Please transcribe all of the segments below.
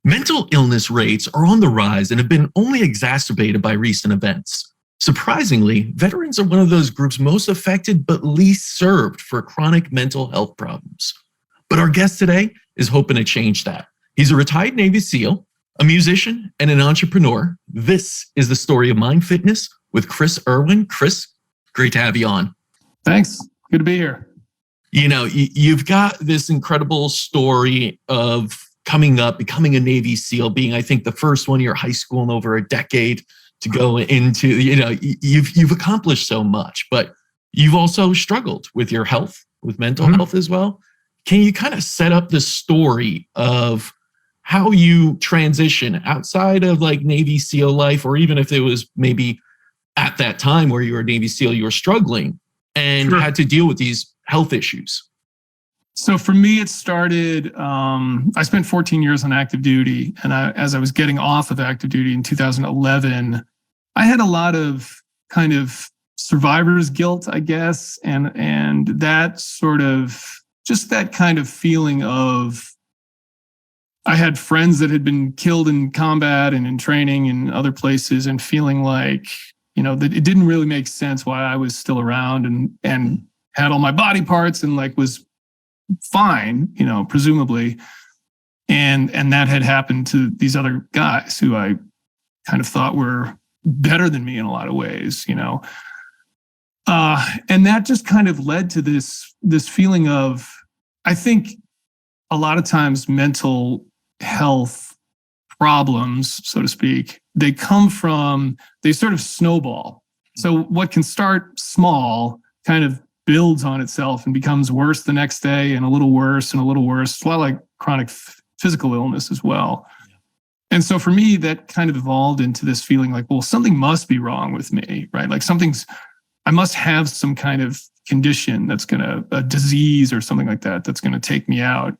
Mental illness rates are on the rise and have been only exacerbated by recent events. Surprisingly, veterans are one of those groups most affected but least served for chronic mental health problems. But our guest today is hoping to change that. He's a retired Navy SEAL, a musician, and an entrepreneur. This is the story of Mind Fitness with Chris Irwin. Chris, great to have you on. Thanks. Good to be here. You know, you've got this incredible story of coming up, becoming a Navy SEAL, being, I think, the first one in your high school in over a decade to go into, you've accomplished so much, but you've also struggled with your health, with mental health as well. Can you kind of set up the story of how you transition outside of like Navy SEAL life, or even if it was maybe at that time where you were a Navy SEAL, you were struggling and had to deal with these health issues? So for me, it started, I spent 14 years on active duty. And as I was getting off of active duty in 2011, I had a lot of kind of survivor's guilt, I guess. And that sort of, just that kind of feeling of, I had friends that had been killed in combat and in training and other places, and feeling like, that it didn't really make sense why I was still around and had all my body parts and like was fine, presumably. And that had happened to these other guys who I kind of thought were better than me in a lot of ways, and that just kind of led to this feeling of, I think a lot of times mental health problems, so to speak, they sort of snowball. So what can start small kind of builds on itself and becomes worse the next day, and a little worse and a little worse. It's a lot like chronic physical illness as well. And so for me, that kind of evolved into this feeling like, well, something must be wrong with me, right? Like I must have some kind of condition that's a disease or something like that, that's going to take me out.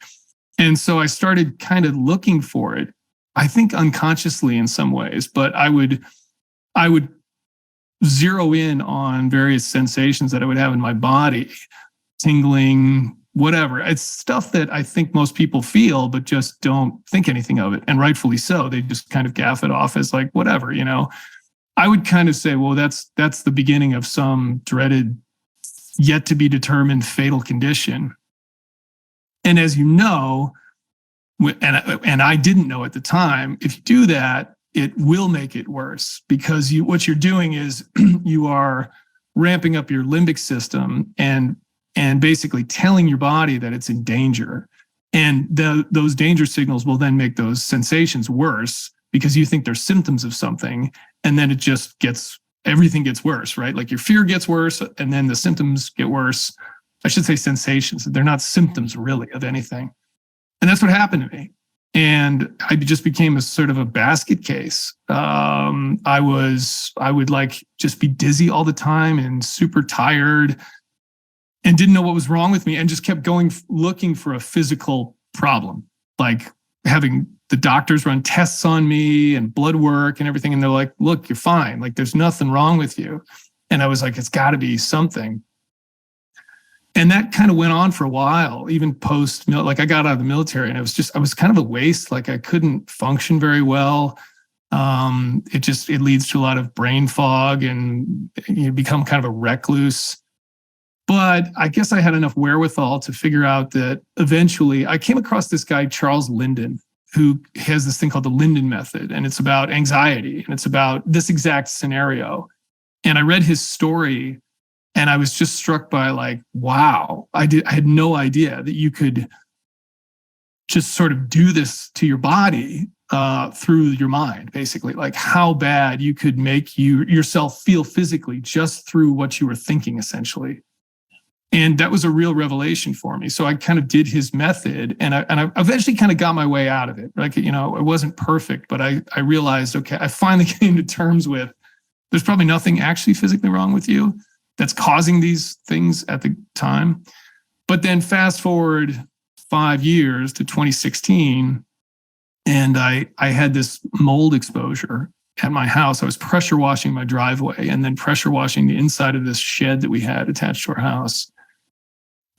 And so I started kind of looking for it, I think unconsciously in some ways, but I would zero in on various sensations that I would have in my body, tingling, whatever. It's stuff that I think most people feel, but just don't think anything of it. And rightfully so. They just kind of gaff it off as like, whatever, I would kind of say, well, that's the beginning of some dreaded, yet to be determined fatal condition. And as you know, and I didn't know at the time, if you do that, it will make it worse, because what you're doing is you are ramping up your limbic system and basically telling your body that it's in danger. And those danger signals will then make those sensations worse, because you think they're symptoms of something. And then everything gets worse, right? Like your fear gets worse, and then the symptoms get worse. I should say sensations. They're not symptoms really of anything. And that's what happened to me. And I just became a sort of a basket case. I would like just be dizzy all the time and super tired, and didn't know what was wrong with me, and just kept looking for a physical problem, like having the doctors run tests on me and blood work and everything. And they're like, look, you're fine. Like there's nothing wrong with you. And I was like, it's got to be something. And that kind of went on for a while, even post, like I got out of the military, and I was kind of a waste. Like I couldn't function very well. It leads to a lot of brain fog, and you become kind of a recluse. But I guess I had enough wherewithal to figure out that eventually I came across this guy, Charles Linden, who has this thing called the Linden method. And it's about anxiety, and it's about this exact scenario. And I read his story, and I was just struck by like, wow, I had no idea that you could just sort of do this to your body through your mind, basically, like how bad you could make yourself feel physically just through what you were thinking, essentially. And that was a real revelation for me. So I kind of did his method, and I eventually kind of got my way out of it. Like, it wasn't perfect, but I realized, okay, I finally came to terms with, there's probably nothing actually physically wrong with you that's causing these things at the time. But then fast forward 5 years to 2016, and I had this mold exposure at my house. I was pressure washing my driveway and then pressure washing the inside of this shed that we had attached to our house.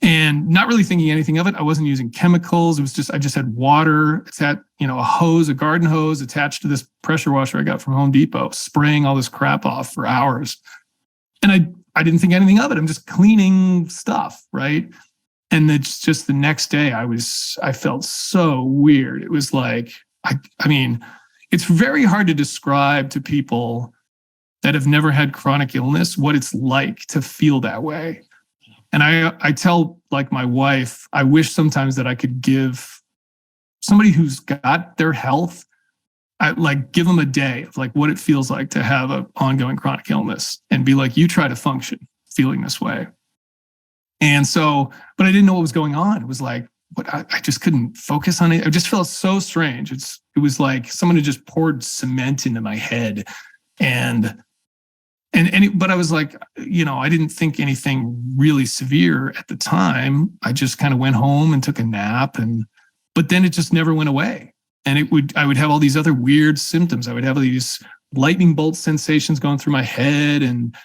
and not really thinking anything of it. I wasn't using chemicals. It was just, I just had water. It's had, a hose, a garden hose attached to this pressure washer I got from Home Depot, spraying all this crap off for hours. And I didn't think anything of it. I'm just cleaning stuff, right? And it's just the next day I felt so weird. It was like, I mean, it's very hard to describe to people that have never had chronic illness what it's like to feel that way. And I tell like my wife, I wish sometimes that I could give somebody who's got their health, give them a day of like what it feels like to have an ongoing chronic illness and be like, you try to function feeling this way. And so, but I didn't know what was going on. It was like, I just couldn't focus on it. It just felt so strange. It was like someone had just poured cement into my head. But I was like, I didn't think anything really severe at the time. I just kind of went home and took a nap, but then it just never went away. And I would have all these other weird symptoms. I would have these lightning bolt sensations going through my head and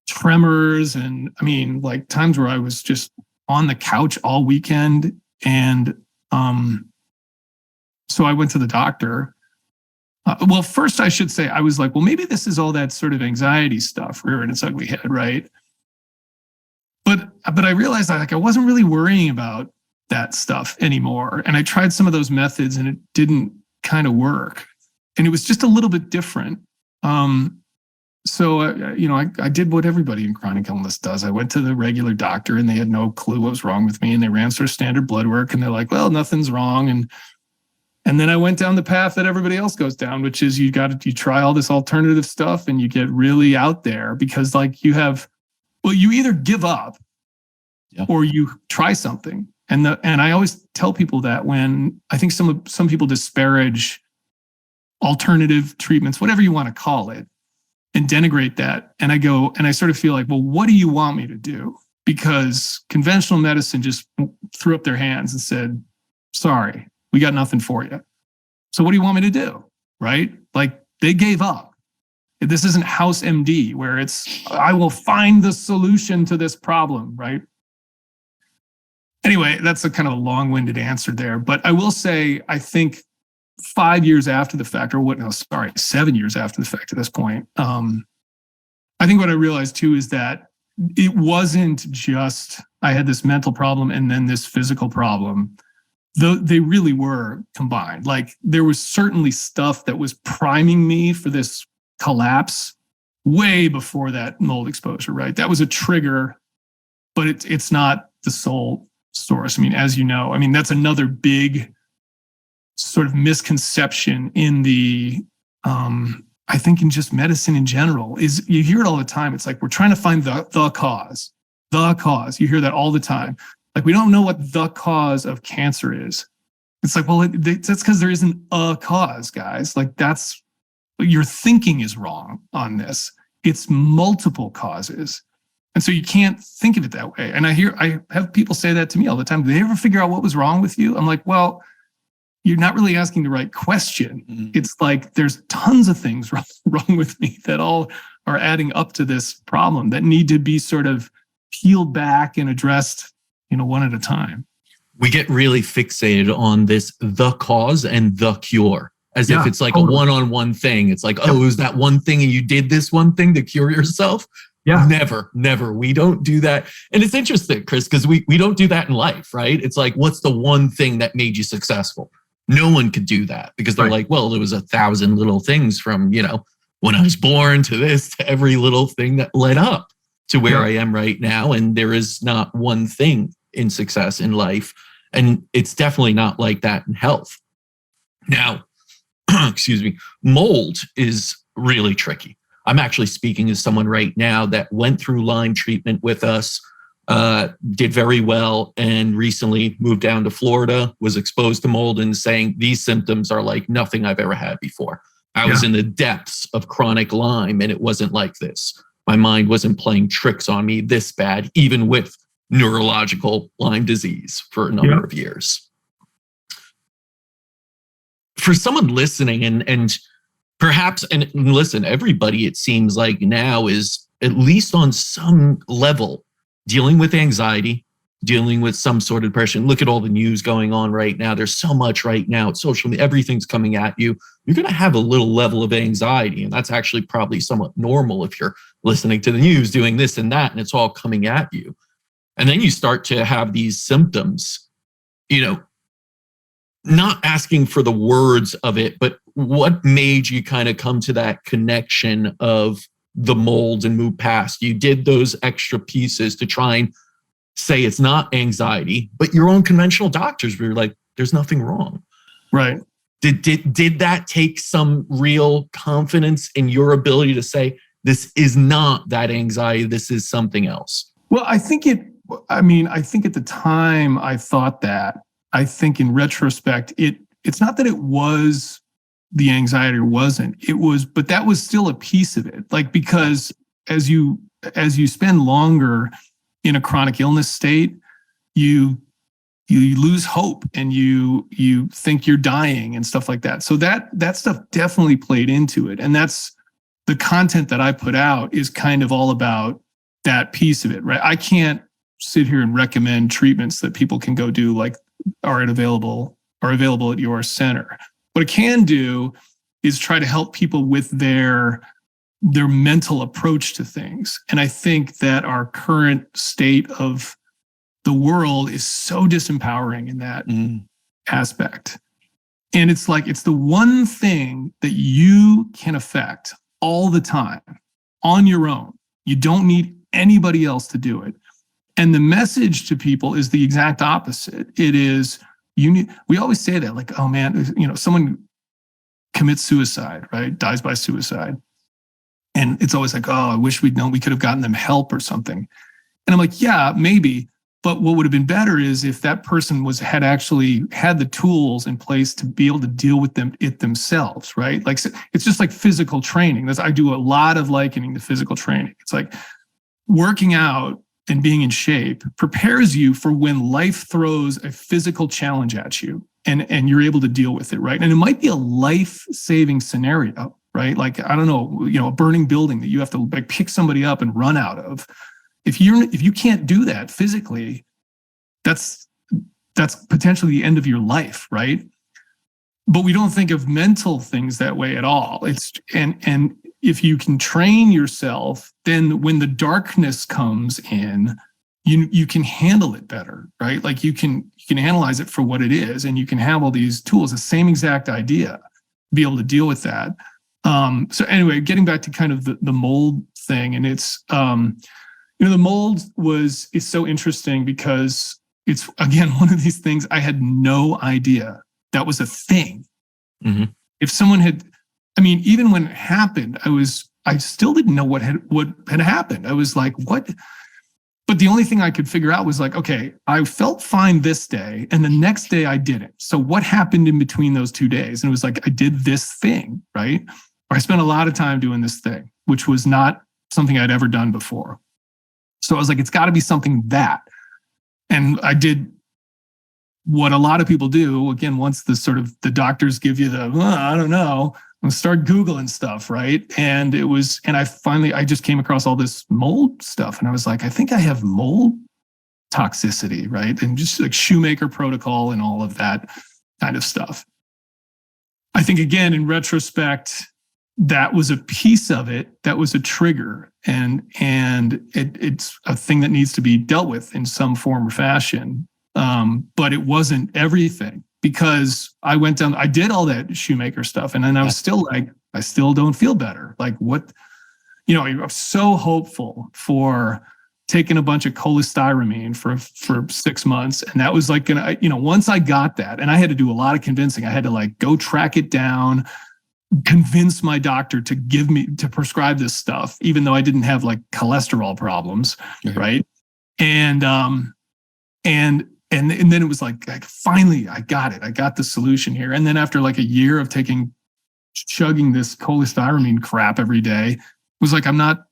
tremors. And I mean, like times where I was just on the couch all weekend. And so I went to the doctor. Well, first I should say, I was like, well, maybe this is all that sort of anxiety stuff rearing its ugly head, right? But I realized that I wasn't really worrying about that stuff anymore. And I tried some of those methods and it didn't kind of work. And it was just a little bit different. So I did what everybody in chronic illness does. I went to the regular doctor and they had no clue what was wrong with me. And they ran sort of standard blood work and they're like, well, nothing's wrong. And then I went down the path that everybody else goes down, which is you try all this alternative stuff and you get really out there because like you either give up or you try something. And I always tell people that when I think some people disparage alternative treatments, whatever you want to call it, and denigrate that. And I go, and I sort of feel like, well, what do you want me to do? Because conventional medicine just threw up their hands and said, sorry, we got nothing for you. So what do you want me to do? Right? Like they gave up. This isn't House MD where I will find the solution to this problem, right? Anyway, that's a kind of a long-winded answer there. But I will say, I think 5 years after the fact, 7 years after the fact at this point, I think what I realized too is that it wasn't just I had this mental problem and then this physical problem. They really were combined. Like there was certainly stuff that was priming me for this collapse way before that mold exposure, right? That was a trigger, but it's not the sole source. I mean, as you know, that's another big sort of misconception in the, I think in just medicine in general, is you hear it all the time. It's like, we're trying to find the cause. You hear that all the time. Like, we don't know what the cause of cancer is. It's like, well, that's because there isn't a cause, guys. Like your thinking is wrong on this. It's multiple causes. And so you can't think of it that way. And I have people say that to me all the time. Did they ever figure out what was wrong with you? I'm like, well, you're not really asking the right question. Mm-hmm. It's like there's tons of things wrong with me that all are adding up to this problem that need to be sort of peeled back and addressed, one at a time. We get really fixated on the cause and the cure, as if it's like a one-on-one thing. It's like, it was that one thing and you did this one thing to cure yourself. Yeah. Never. We don't do that. And it's interesting, Chris, because we don't do that in life, right? It's like, what's the one thing that made you successful? No one could do that because they're like, well, there was 1,000 little things from, when I was born to this, to every little thing that led up to where I am right now. And there is not one thing in success in life. And it's definitely not like that in health. Now, excuse me, mold is really tricky. I'm actually speaking as someone right now that went through Lyme treatment with us, did very well, and recently moved down to Florida, was exposed to mold and saying these symptoms are like nothing I've ever had before. I was in the depths of chronic Lyme and it wasn't like this. My mind wasn't playing tricks on me this bad, even with neurological Lyme disease for a number of years. For someone listening and perhaps, and listen, everybody, it seems like now is at least on some level dealing with anxiety, dealing with some sort of depression. Look at all the news going on right now. There's so much right now. It's social media, everything's coming at you. You're going to have a little level of anxiety. And that's actually probably somewhat normal if you're listening to the news, doing this and that, and it's all coming at you. And then you start to have these symptoms, not asking for the words of it, but what made you kind of come to that connection of the mold and move past? You did those extra pieces to try and say it's not anxiety, but your own conventional doctors were like, there's nothing wrong. Right. Did that take some real confidence in your ability to say, this is not that anxiety, this is something else? Well, I think at the time I thought that. I think in retrospect, it's not that it was the anxiety or wasn't. It was, but that was still a piece of it. Like, because as you spend longer in a chronic illness state, you lose hope and you think you're dying and stuff like that. So that stuff definitely played into it. And that's the content that I put out is kind of all about that piece of it, right? I can't sit here and recommend treatments that people can go do, like are available at your center. What I can do is try to help people with their mental approach to things. And I think that our current state of the world is so disempowering in that aspect. And it's like, it's the one thing that you can affect all the time on your own. You don't need anybody else to do it. And the message to people is the exact opposite. It is, we always say that, like, oh man, someone commits suicide, right? Dies by suicide. And it's always like, oh, I wish we'd known, we could have gotten them help or something. And I'm like, yeah, maybe. But what would have been better is if that person had actually had the tools in place to be able to deal with it themselves, right? Like, it's just like physical training. I do a lot of likening to physical training. It's like working out and being in shape prepares you for when life throws a physical challenge at you and you're able to deal with it, right? And it might be a life-saving scenario, right? Like, I don't know, a burning building that you have to like pick somebody up and run out of. If you can't do that physically, that's potentially the end of your life, right? But we don't think of mental things that way at all. And if you can train yourself, then when the darkness comes in, you can handle it better, right? Like you can analyze it for what it is, and you can have all these tools, the same exact idea, be able to deal with that. So anyway, getting back to kind of the mold thing, and it's the mold is so interesting because it's, again, one of these things I had no idea that was a thing. Mm-hmm. If someone had, even when it happened, I still didn't know what had happened. I was like, what? But the only thing I could figure out was like, okay, I felt fine this day, and the next day I didn't. So what happened in between those 2 days? And it was like, I did this thing, right? Or I spent a lot of time doing this thing, which was not something I'd ever done before. So I was like, it's got to be something that. And I did what a lot of people do. Again, once the doctors give you I don't know, and start Googling stuff, right? And I just came across all this mold stuff. And I was like, I think I have mold toxicity, right? And just like Shoemaker protocol and all of that kind of stuff. I think, again, in retrospect, that was a piece of it. That was a trigger. And it's a thing that needs to be dealt with in some form or fashion. But it wasn't everything, because I did all that Shoemaker stuff. And then I was still like, I still don't feel better. Like, what, I'm so hopeful for taking a bunch of cholestyramine for 6 months. And that was like, once I got that, and I had to do a lot of convincing, I had to like go track it down, convince my doctor to prescribe this stuff, even though I didn't have like cholesterol problems. Mm-hmm. Right. And then it was like finally I got it. I got the solution here. And then after like a year of chugging this cholestyramine crap every day, it was like, I'm not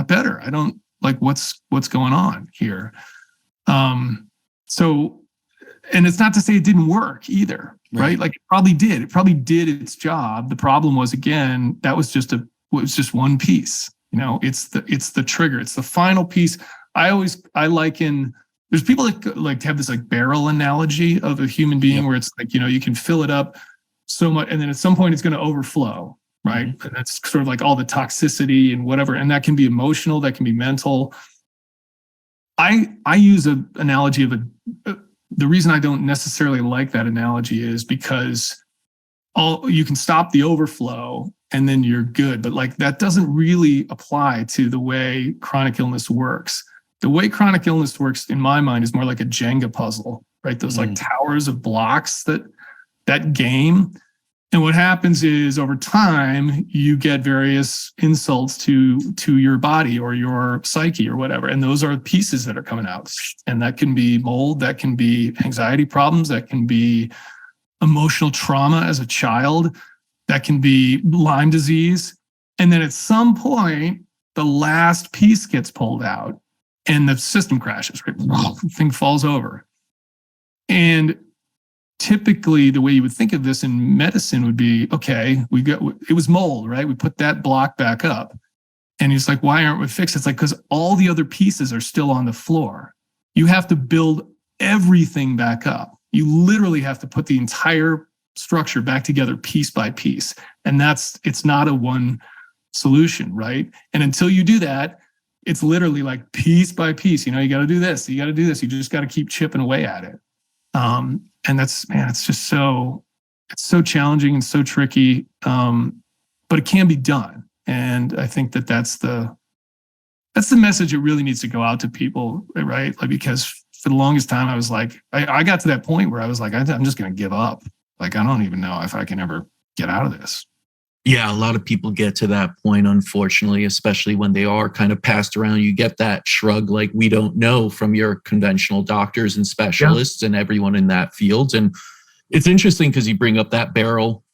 better. I don't like what's going on here. So, and it's not to say it didn't work either, right? Like it probably did. It probably did its job. The problem was, again, that was just one piece. It's the trigger. It's the final piece. I liken there's people that like have this like barrel analogy of a human being where it's like, you can fill it up so much, and then at some point it's going to overflow, right? And that's sort of like all the toxicity and whatever, and that can be emotional, that can be mental. I use an analogy of the reason I don't necessarily like that analogy is because you can stop the overflow and then you're good, but like that doesn't really apply to the way chronic illness works. The way chronic illness works in my mind is more like a Jenga puzzle, right? Those like towers of blocks that game. And what happens is over time, you get various insults to your body or your psyche or whatever. And those are pieces that are coming out. And that can be mold, that can be anxiety problems, that can be emotional trauma as a child, that can be Lyme disease. And then at some point, the last piece gets pulled out and the system crashes, right? The thing falls over. And typically the way you would think of this in medicine would be, okay, it was mold, right? We put that block back up. And he's like, why aren't we fixed? It's like, because all the other pieces are still on the floor. You have to build everything back up. You literally have to put the entire structure back together piece by piece. And it's not a one solution, right? And until you do that, it's literally like piece by piece. You got to do this. You got to do this. You just got to keep chipping away at it. And it's just it's so challenging and so tricky. But it can be done. And I think that's the message that really needs to go out to people, right? Like, because for the longest time I was like, I got to that point where I was like, I'm just going to give up. Like, I don't even know if I can ever get out of this. Yeah, a lot of people get to that point, unfortunately, especially when they are kind of passed around. You get that shrug like, we don't know, from your conventional doctors and specialists and everyone in that field. And it's interesting because you bring up that barrel,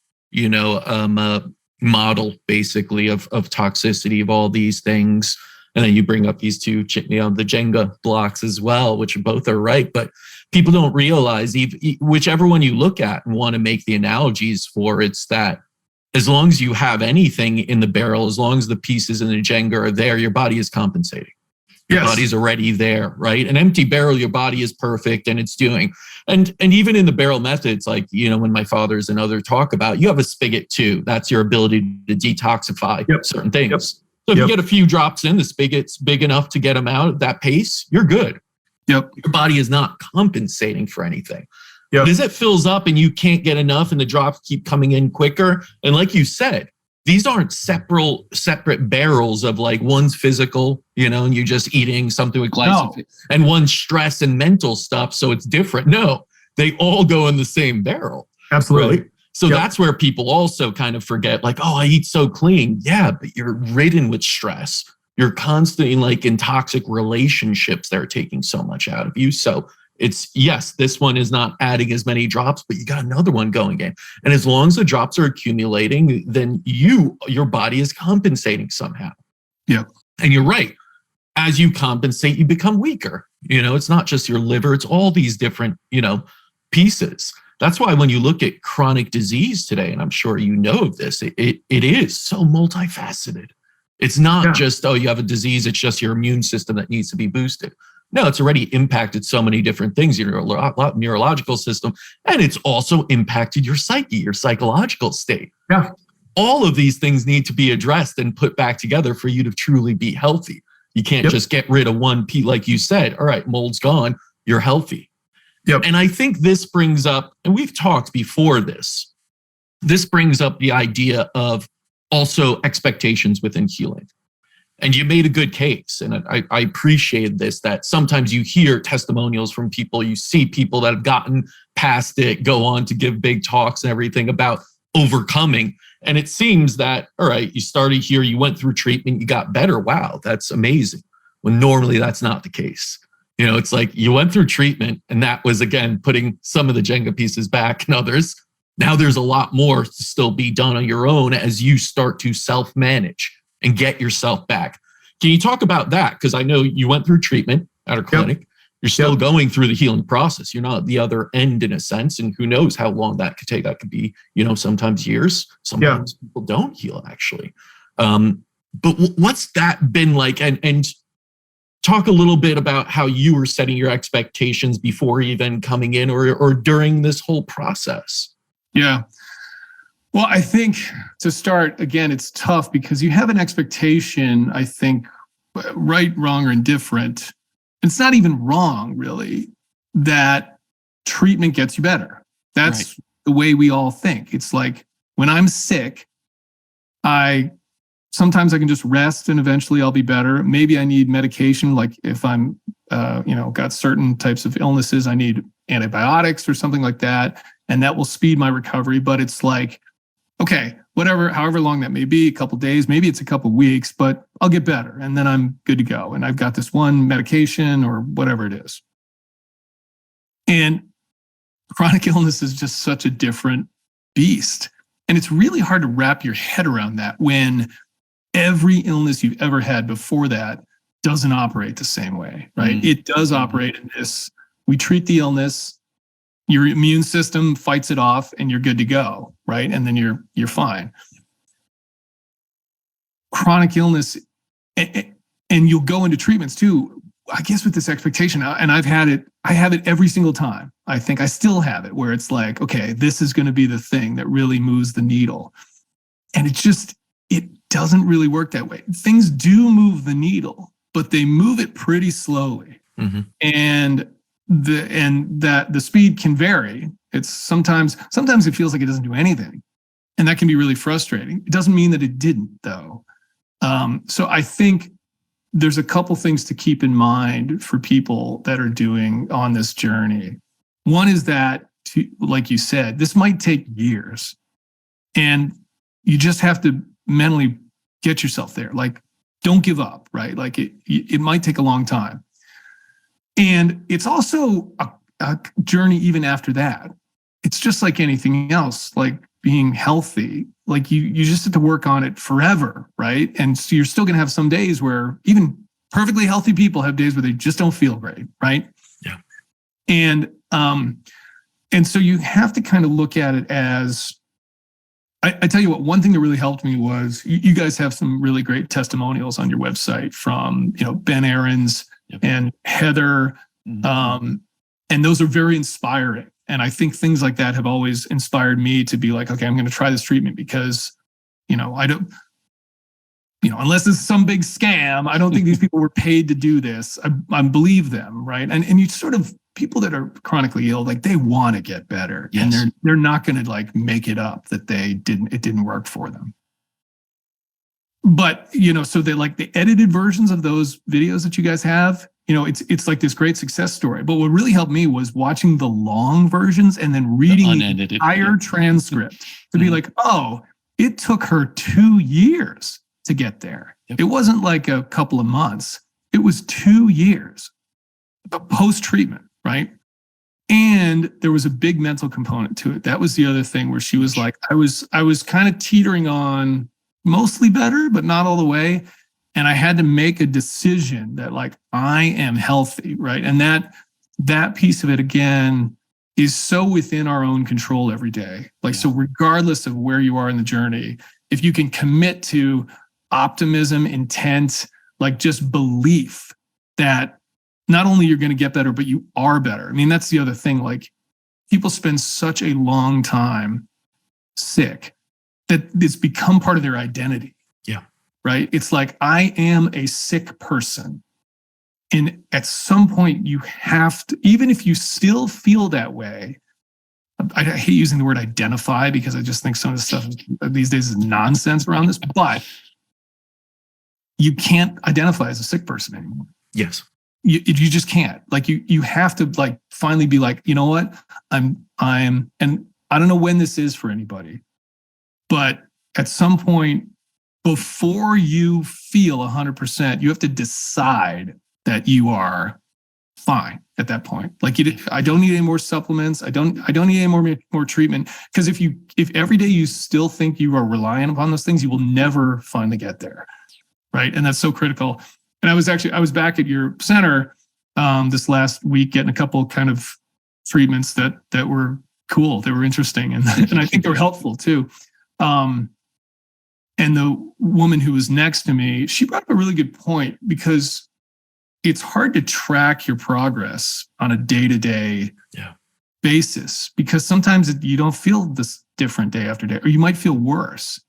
model basically of toxicity of all these things. And then you bring up these two, the Jenga blocks as well, which both are right. But people don't realize, whichever one you look at and want to make the analogies for, it's that as long as you have anything in the barrel, as long as the pieces in the Jenga are there, your body is compensating. Your body's already there, right? An empty barrel, your body is perfect and it's doing. And even in the barrel methods, like, when my fathers and others talk about, you have a spigot too. That's your ability to detoxify certain things. So if you get a few drops in, the spigot's big enough to get them out at that pace, you're good. Your body is not compensating for anything. But as it fills up and you can't get enough and the drops keep coming in quicker, and like you said, these aren't separate barrels of like, one's physical, and you're just eating something with glyphosate, and one's stress and mental stuff, so it's different. No, they all go in the same barrel. Absolutely. Right? So that's where people also kind of forget, like, oh, I eat so clean. Yeah, but you're ridden with stress. You're constantly like in toxic relationships that are taking so much out of you. So it's, yes, this one is not adding as many drops, but you got another one going in. And as long as the drops are accumulating, then your body is compensating somehow. Yeah. And you're right. As you compensate, you become weaker. It's not just your liver, it's all these different, pieces. That's why when you look at chronic disease today, and I'm sure you know of this, it is so multifaceted. It's not just, you have a disease, it's just your immune system that needs to be boosted. No, it's already impacted so many different things, your neurological system, and it's also impacted your psyche, your psychological state. Yeah. All of these things need to be addressed and put back together for you to truly be healthy. You can't just get rid of one piece, like you said. All right, mold's gone, you're healthy. And I think this brings up, and we've talked before this brings up the idea of also expectations within healing. And you made a good case. And I appreciate this, that sometimes you hear testimonials from people, you see people that have gotten past it, go on to give big talks and everything about overcoming. And it seems that, all right, you started here, you went through treatment, you got better. Wow, that's amazing. When normally that's not the case. It's like you went through treatment and that was, again, putting some of the Jenga pieces back and others. Now there's a lot more to still be done on your own as you start to self-manage and get yourself back. Can you talk about that? Because I know you went through treatment at a clinic. You're still going through the healing process. You're not at the other end in a sense. And who knows how long that could take. That could be, sometimes years. Sometimes people don't heal, actually. But what's that been like? And talk a little bit about how you were setting your expectations before even coming in or during this whole process. Yeah. Well, I think to start, again, it's tough because you have an expectation, I think, right, wrong, or indifferent. It's not even wrong, really, that treatment gets you better. That's the way we all think. It's like when I'm sick, sometimes I can just rest and eventually I'll be better. Maybe I need medication, like if I'm, got certain types of illnesses, I need antibiotics or something like that, and that will speed my recovery. But it's like, okay, whatever, however long that may be, a couple days, maybe it's a couple weeks, but I'll get better and then I'm good to go. And I've got this one medication or whatever it is. And chronic illness is just such a different beast. And it's really hard to wrap your head around that when every illness you've ever had before that doesn't operate the same way, right? Mm-hmm. It does operate in this, we treat the illness, your immune system fights it off and you're good to go, right? And then you're fine. Chronic illness, and you'll go into treatments too, I guess with this expectation, and I have it every single time. I think I still have it where it's like, okay, this is going to be the thing that really moves the needle. And it doesn't really work that way. Things do move the needle, but they move it pretty slowly. Mm-hmm. And the speed can vary. It's sometimes it feels like it doesn't do anything. And that can be really frustrating. It doesn't mean that it didn't though. So I think there's a couple things to keep in mind for people that are doing on this journey. One is that, like you said, this might take years and you just have to mentally get yourself there. Like, don't give up, right? Like it might take a long time. And it's also a journey even after that. It's just like anything else, like being healthy. Like you just have to work on it forever, right? And so you're still going to have some days where even perfectly healthy people have days where they just don't feel great, right? Yeah. And so you have to kind of look at it as, I tell you what, one thing that really helped me was you guys have some really great testimonials on your website from, Ben Aarons and Heather. Mm-hmm. And those are very inspiring. And I think things like that have always inspired me to be like, okay, I'm going to try this treatment because, I don't, unless it's some big scam, I don't think these people were paid to do this. I believe them, right? And you sort of, people that are chronically ill, like they want to get better. Yes. And they're not going to like make it up that it didn't work for them. But, so they like the edited versions of those videos that you guys have, it's like this great success story. But what really helped me was watching the long versions and then reading the entire transcript to be like, oh, it took her 2 years to get there. Yep. It wasn't like a couple of months. It was 2 years post-treatment, right? And there was a big mental component to it. That was the other thing where she was like, I was kind of teetering on mostly better, but not all the way. And I had to make a decision that like, I am healthy, right? And that piece of it, again, is so within our own control every day. Like, so regardless of where you are in the journey, if you can commit to optimism, intent, like just belief that not only you're going to get better, but you are better. I mean, that's the other thing. Like people spend such a long time sick that it's become part of their identity. Yeah. Right. It's like, I am a sick person. And at some point you have to, even if you still feel that way, I hate using the word identify because I just think some of the stuff these days is nonsense around this, but you can't identify as a sick person anymore. Yes. You just can't. Like you have to like finally be like, you know what? I'm, and I don't know when this is for anybody, but at some point before you feel 100%, you have to decide that you are fine at that point. Like I don't need any more supplements. I don't need any more treatment. Because if every day you still think you are relying upon those things, you will never finally get there. Right. And that's so critical. And I was back at your center this last week getting a couple kind of treatments that were cool. They were interesting. And I think they were helpful too. And the woman who was next to me, she brought up a really good point because it's hard to track your progress on a day-to-day basis, because sometimes you don't feel this different day after day, or you might feel worse.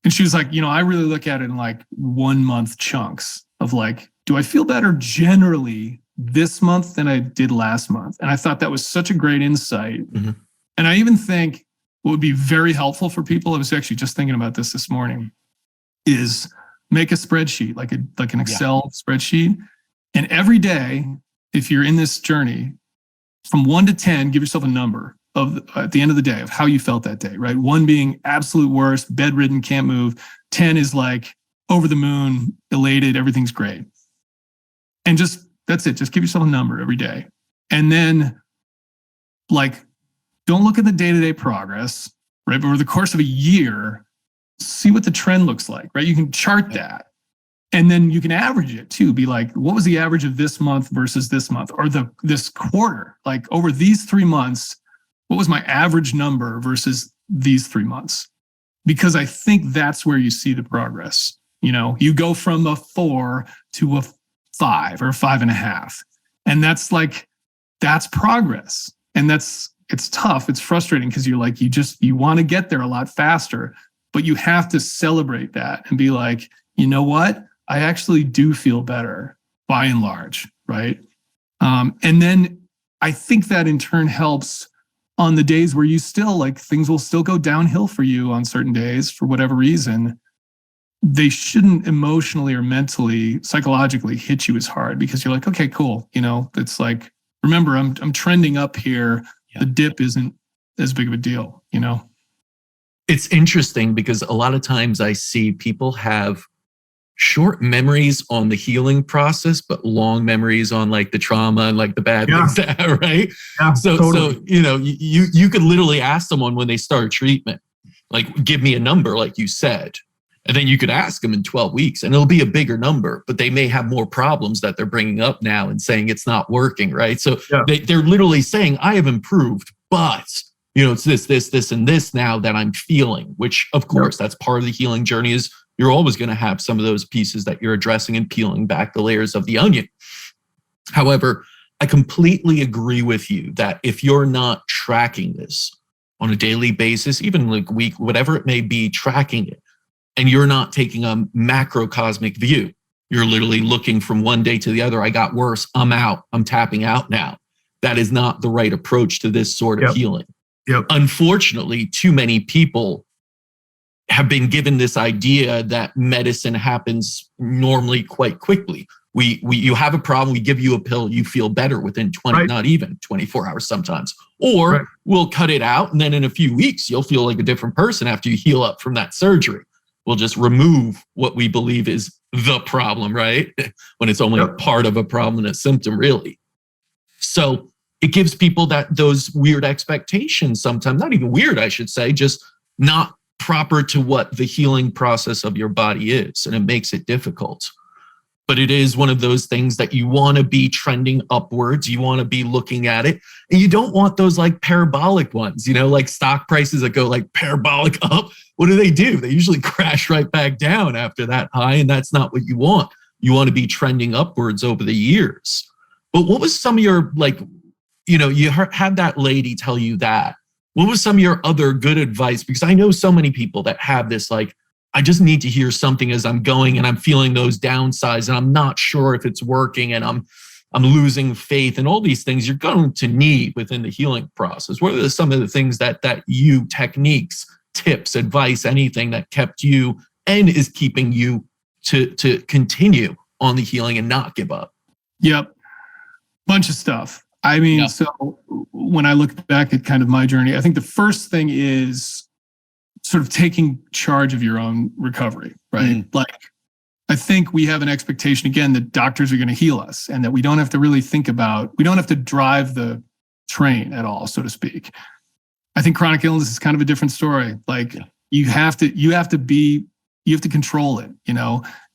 And she was like, I really look at it in like 1 month chunks of like, do I feel better generally this month than I did last month? And I thought that was such a great insight. Mm-hmm. And I even think what would be very helpful for people, I was actually just thinking about this morning, is make a spreadsheet, like an Excel spreadsheet. And every day, if you're in this journey, from 1 to 10, give yourself a number at the end of the day of how you felt that day, right? 1 being absolute worst, bedridden, can't move. 10 is like over the moon, elated, everything's great. And that's it. Just give yourself a number every day. And then like, don't look at the day-to-day progress, right? But over the course of a year, see what the trend looks like, right? You can chart that. And then you can average it too. Be like, what was the average of this month versus this month, or this quarter? Like over these 3 months, what was my average number versus these 3 months? Because I think that's where you see the progress. You go from a 4 to a 5 or 5.5. And that's progress. And it's tough. It's frustrating because you're like, you want to get there a lot faster, but you have to celebrate that and be like, you know what? I actually do feel better by and large, right? And then I think that in turn helps on the days where you still like things will still go downhill for you on certain days for whatever reason. They shouldn't emotionally or mentally, psychologically hit you as hard, because you're like, okay, cool. It's like, remember, I'm trending up here. Yeah. The dip isn't as big of a deal, It's interesting because a lot of times I see people have short memories on the healing process, but long memories on like the trauma and like the bad things, right? Yeah, so you could literally ask someone when they start treatment, like, give me a number, like you said, and then you could ask them in 12 weeks and it'll be a bigger number, but they may have more problems that they're bringing up now and saying it's not working, right? So they're literally saying, I have improved, but it's this, and this now that I'm feeling, which of course that's part of the healing journey. Is you're always going to have some of those pieces that you're addressing and peeling back the layers of the onion. However, I completely agree with you that if you're not tracking this on a daily basis, even like week, whatever it may be, tracking it, and you're not taking a macrocosmic view, you're literally looking from one day to the other. I got worse. I'm out. I'm tapping out now. That is not the right approach to this sort of healing. Yep. Unfortunately, too many people have been given this idea that medicine happens normally quite quickly. You have a problem, we give you a pill, you feel better within 20, not even 24 hours sometimes. Or we'll cut it out, and then in a few weeks, you'll feel like a different person after you heal up from that surgery. We'll just remove what we believe is the problem, right? When it's only a part of a problem and a symptom, really. So it gives people those weird expectations sometimes, not even weird, I should say, just not proper to what the healing process of your body is, and it makes it difficult. But it is one of those things that you want to be trending upwards. You want to be looking at it, and you don't want those like parabolic ones, like stock prices that go like parabolic up. What do? They usually crash right back down after that high, and that's not what you want. You want to be trending upwards over the years. But what was some of your you had that lady tell you that. What was some of your other good advice? Because I know so many people that have this, like, I just need to hear something as I'm going, and I'm feeling those downsides, and I'm not sure if it's working, and I'm losing faith, and all these things you're going to need within the healing process. What are some of the things that techniques, tips, advice, anything that kept you and is keeping you to continue on the healing and not give up? Yep. Bunch of stuff. I mean, so when I look back at kind of my journey, I think the first thing is sort of taking charge of your own recovery, right? Like, I think we have an expectation, again, that doctors are going to heal us, and that we don't have to really we don't have to drive the train at all, so to speak. I think chronic illness is kind of a different story. Like, you have to control it,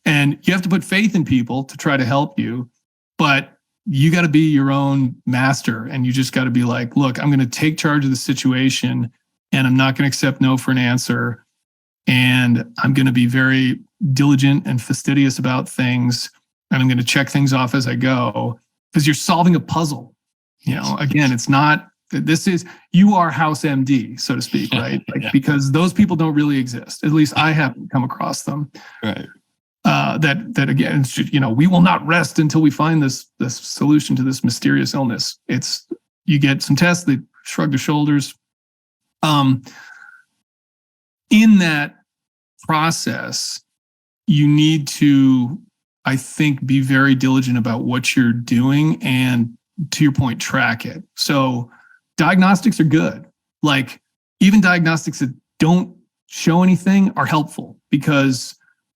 and you have to put faith in people to try to help you, but you got to be your own master, and you just got to be like, look, I'm going to take charge of the situation, and I'm not going to accept no for an answer. And I'm going to be very diligent and fastidious about things. and I'm going to check things off as I go, because you're solving a puzzle. Again, it's not, you are House MD, so to speak, right? Like, because those people don't really exist. At least I haven't come across them. Right. That again, we will not rest until we find this solution to this mysterious illness. You get some tests, they shrug their shoulders. In that process, you need to, I think, be very diligent about what you're doing and, to your point, track it. So diagnostics are good. Like, even diagnostics that don't show anything are helpful because,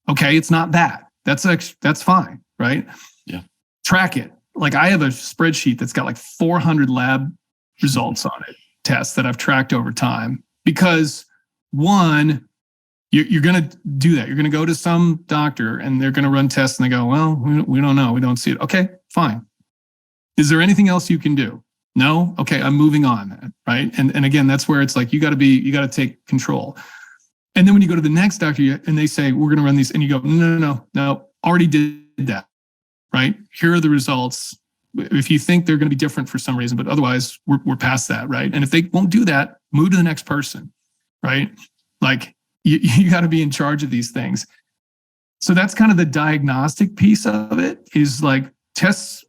okay, it's not that. That's fine, right? Yeah. Track it. Like, I have a spreadsheet that's got like 400 lab results on it, tests that I've tracked over time, because one, you're going to do that. You're going to go to some doctor and they're going to run tests and they go, well, we don't know. We don't see it. Okay, fine. Is there anything else you can do? No? Okay, I'm moving on then, right? And again, that's where it's like, you got to take control. And then when you go to the next doctor and they say, we're going to run these, and you go, no, already did that, right? Here are the results. If you think they're going to be different for some reason, but otherwise we're past that, right? And if they won't do that, move to the next person, right? Like, you got to be in charge of these things. So that's kind of the diagnostic piece of it, is like tests.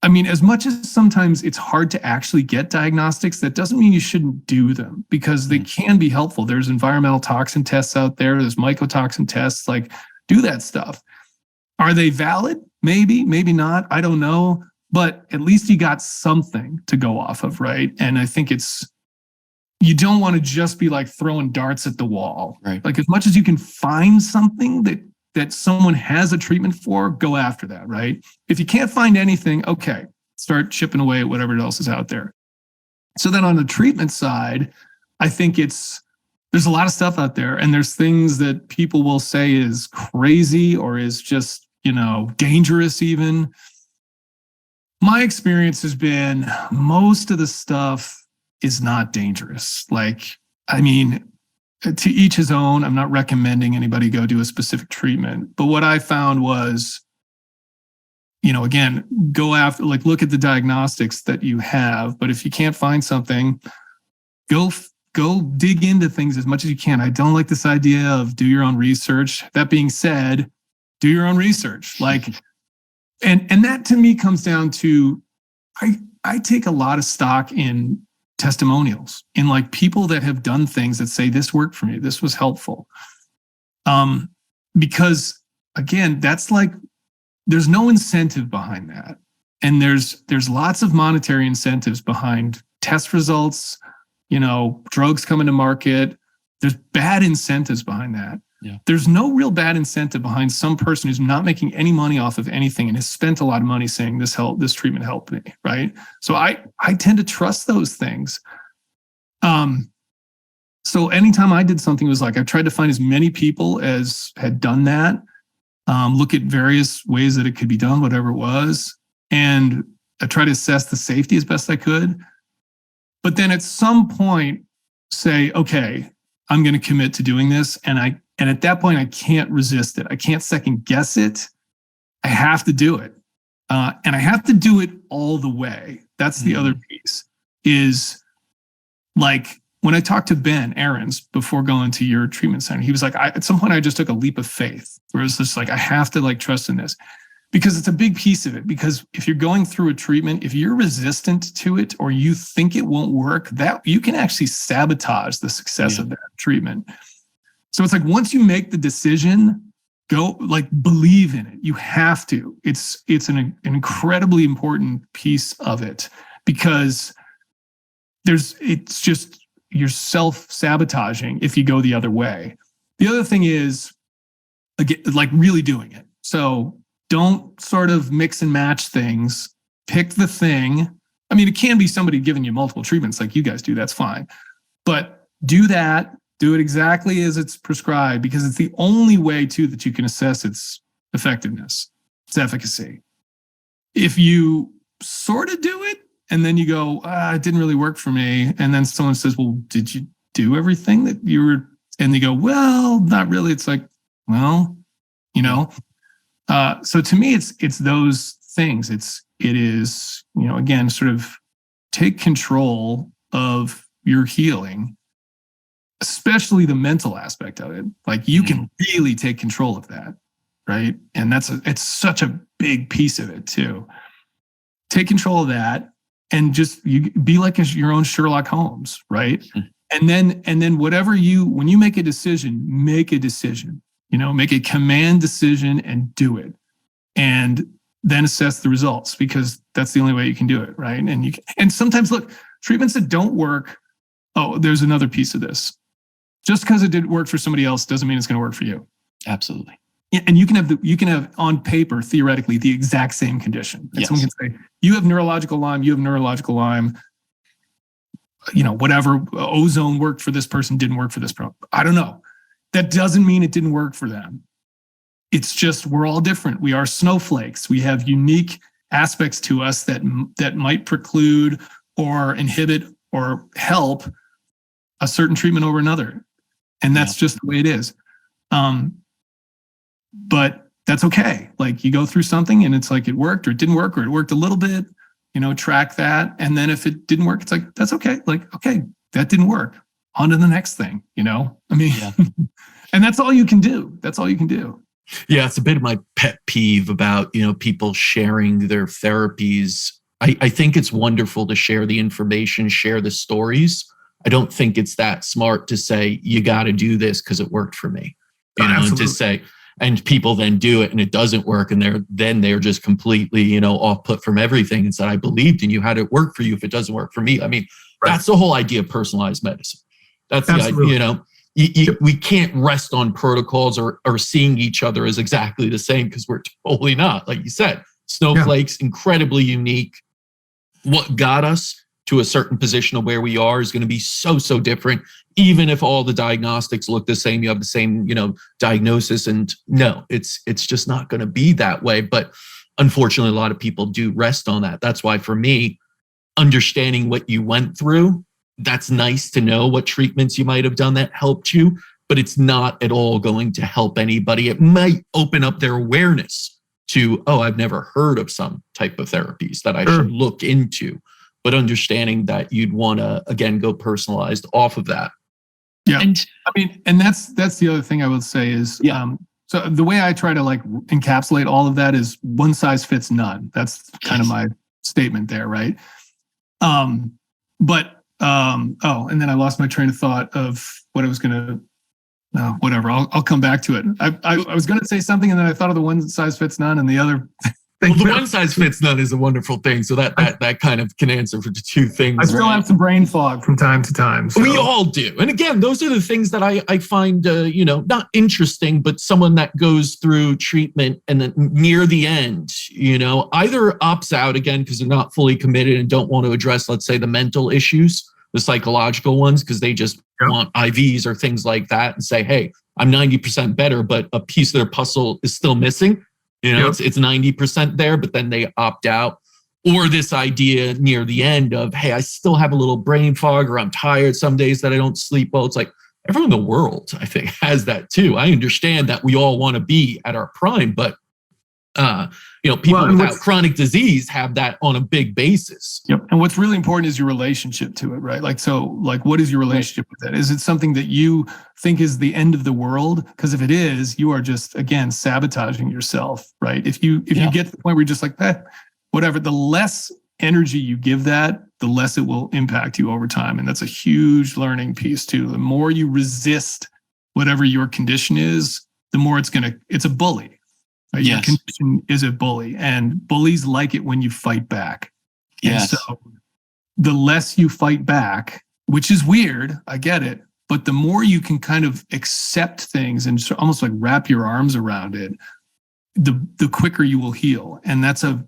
I mean, as much as sometimes it's hard to actually get diagnostics, that doesn't mean you shouldn't do them, because they can be helpful. There's environmental toxin tests out there. There's mycotoxin tests. Like, do that stuff. Are they valid? Maybe, maybe not. I don't know. But at least you got something to go off of, right? And I think you don't want to just be like throwing darts at the wall. Right. Like, as much as you can find something that someone has a treatment for, go after that, right? If you can't find anything, okay, start chipping away at whatever else is out there. So then on the treatment side, I think there's a lot of stuff out there, and there's things that people will say is crazy or is just, dangerous even. My experience has been most of the stuff is not dangerous. Like, I mean, to each his own. I'm not recommending anybody go do a specific treatment. But what I found was, again, go after, like, look at the diagnostics that you have. But if you can't find something, go dig into things as much as you can. I don't like this idea of do your own research. That being said, do your own research. Like, and that to me comes down to, I take a lot of stock in testimonials, in like people that have done things that say, this worked for me, this was helpful. Because again, that's like, there's no incentive behind that. And there's lots of monetary incentives behind test results, drugs coming to market. There's bad incentives behind that. Yeah. There's no real bad incentive behind some person who's not making any money off of anything and has spent a lot of money saying this treatment helped me, right? So I tend to trust those things. So anytime I did something, it was like I tried to find as many people as had done that, look at various ways that it could be done, whatever it was, and I tried to assess the safety as best I could. But then at some point say, okay, I'm going to commit to doing this. And at that point, I can't resist it. I can't second guess it. I have to do it. And I have to do it all the way. That's the other piece, is like when I talked to Ben Aarons before going to your treatment center, he was like, at some point I just took a leap of faith where it's just like, I have to like trust in this, because it's a big piece of it. Because if you're going through a treatment, if you're resistant to it or you think it won't work, that you can actually sabotage the success of that treatment. So it's like, once you make the decision, go, like, believe in it. You have to. It's an incredibly important piece of it, because it's just, you're self-sabotaging if you go the other way. The other thing is, again, like, really doing it. So don't sort of mix and match things. Pick the thing. I mean, it can be somebody giving you multiple treatments like you guys do. That's fine. But do that. Do it exactly as it's prescribed, because it's the only way, too, that you can assess its effectiveness, its efficacy. If you sort of do it and then you go, it didn't really work for me, and then someone says, well, did you do everything that you were? And they go, well, not really. It's like, well, So to me, it's those things. It is, again, sort of take control of your healing, especially the mental aspect of it. Like you can really take control of that, right? And it's such a big piece of it too. Take control of that, and just you be like your own Sherlock Holmes, right? And then when you make a decision, make a command decision and do it, and then assess the results, because that's the only way you can do it, right? And sometimes, look, treatments that don't work. Oh, there's another piece of this. Just because it didn't work for somebody else doesn't mean it's going to work for you. Absolutely. And you can have on paper, theoretically, the exact same condition. And someone can say, you have neurological Lyme, whatever, ozone worked for this person, didn't work for this person. I don't know. That doesn't mean it didn't work for them. It's just, we're all different. We are snowflakes. We have unique aspects to us that might preclude or inhibit or help a certain treatment over another. And that's just the way it is. But that's okay. Like, you go through something and it's like it worked or it didn't work, or it worked a little bit, track that. And then if it didn't work, it's like, that's okay. Like, okay, that didn't work. On to the next thing, and that's all you can do. Yeah, it's a bit of my pet peeve about, people sharing their therapies. I think it's wonderful to share the information, share the stories. I don't think it's that smart to say, you got to do this because it worked for me, and to say, and people then do it and it doesn't work. And they're just completely, off put from everything, and said, I believed in you. How did it work for you if it doesn't work for me? I mean, that's the whole idea of personalized medicine. That's the idea, we can't rest on protocols or seeing each other as exactly the same, because we're totally not. Like you said, snowflakes, incredibly unique. What got us to a certain position of where we are is going to be so different. Even if all the diagnostics look the same, you have the same, diagnosis, and no, it's just not going to be that way. But unfortunately, a lot of people do rest on that. That's why, for me, understanding what you went through, that's nice to know what treatments you might have done that helped you, but it's not at all going to help anybody. It might open up their awareness to, oh, I've never heard of some type of therapies that I should look into. But understanding that you'd want to, again, go personalized off of that. Yeah. And that's the other thing I would say is, so the way I try to encapsulate all of that is one size fits none. That's kind of my statement there, right? And then I lost my train of thought of what I was going to, whatever. I'll come back to it. I was going to say something, and then I thought of the one size fits none, and the other thing. Well, the one size fits none is a wonderful thing. So that kind of can answer for the two things. I still have some brain fog from time to time. So. We all do. And again, those are the things that I find, not interesting, but someone that goes through treatment and then near the end, either opts out again because they're not fully committed and don't want to address, let's say, the mental issues, the psychological ones, because they just want IVs or things like that, and say, hey, I'm 90% better, but a piece of their puzzle is still missing. It's 90% there, but then they opt out. Or this idea near the end of, hey, I still have a little brain fog, or I'm tired some days that I don't sleep well. It's like everyone in the world, I think, has that too. I understand that we all want to be at our prime, but people without chronic disease have that on a big basis. Yep. And what's really important is your relationship to it, right? What is your relationship with that? Is it something that you think is the end of the world? Because if it is, you are just, again, sabotaging yourself, right? If you get to the point where you're just like, whatever, the less energy you give that, the less it will impact you over time. And that's a huge learning piece too. The more you resist whatever your condition is, the more it's a bully. Right? Yes. Your condition is a bully, and bullies like it when you fight back. Yes. And so the less you fight back, which is weird, I get it, but the more you can kind of accept things and almost like wrap your arms around it, the quicker you will heal. And that's a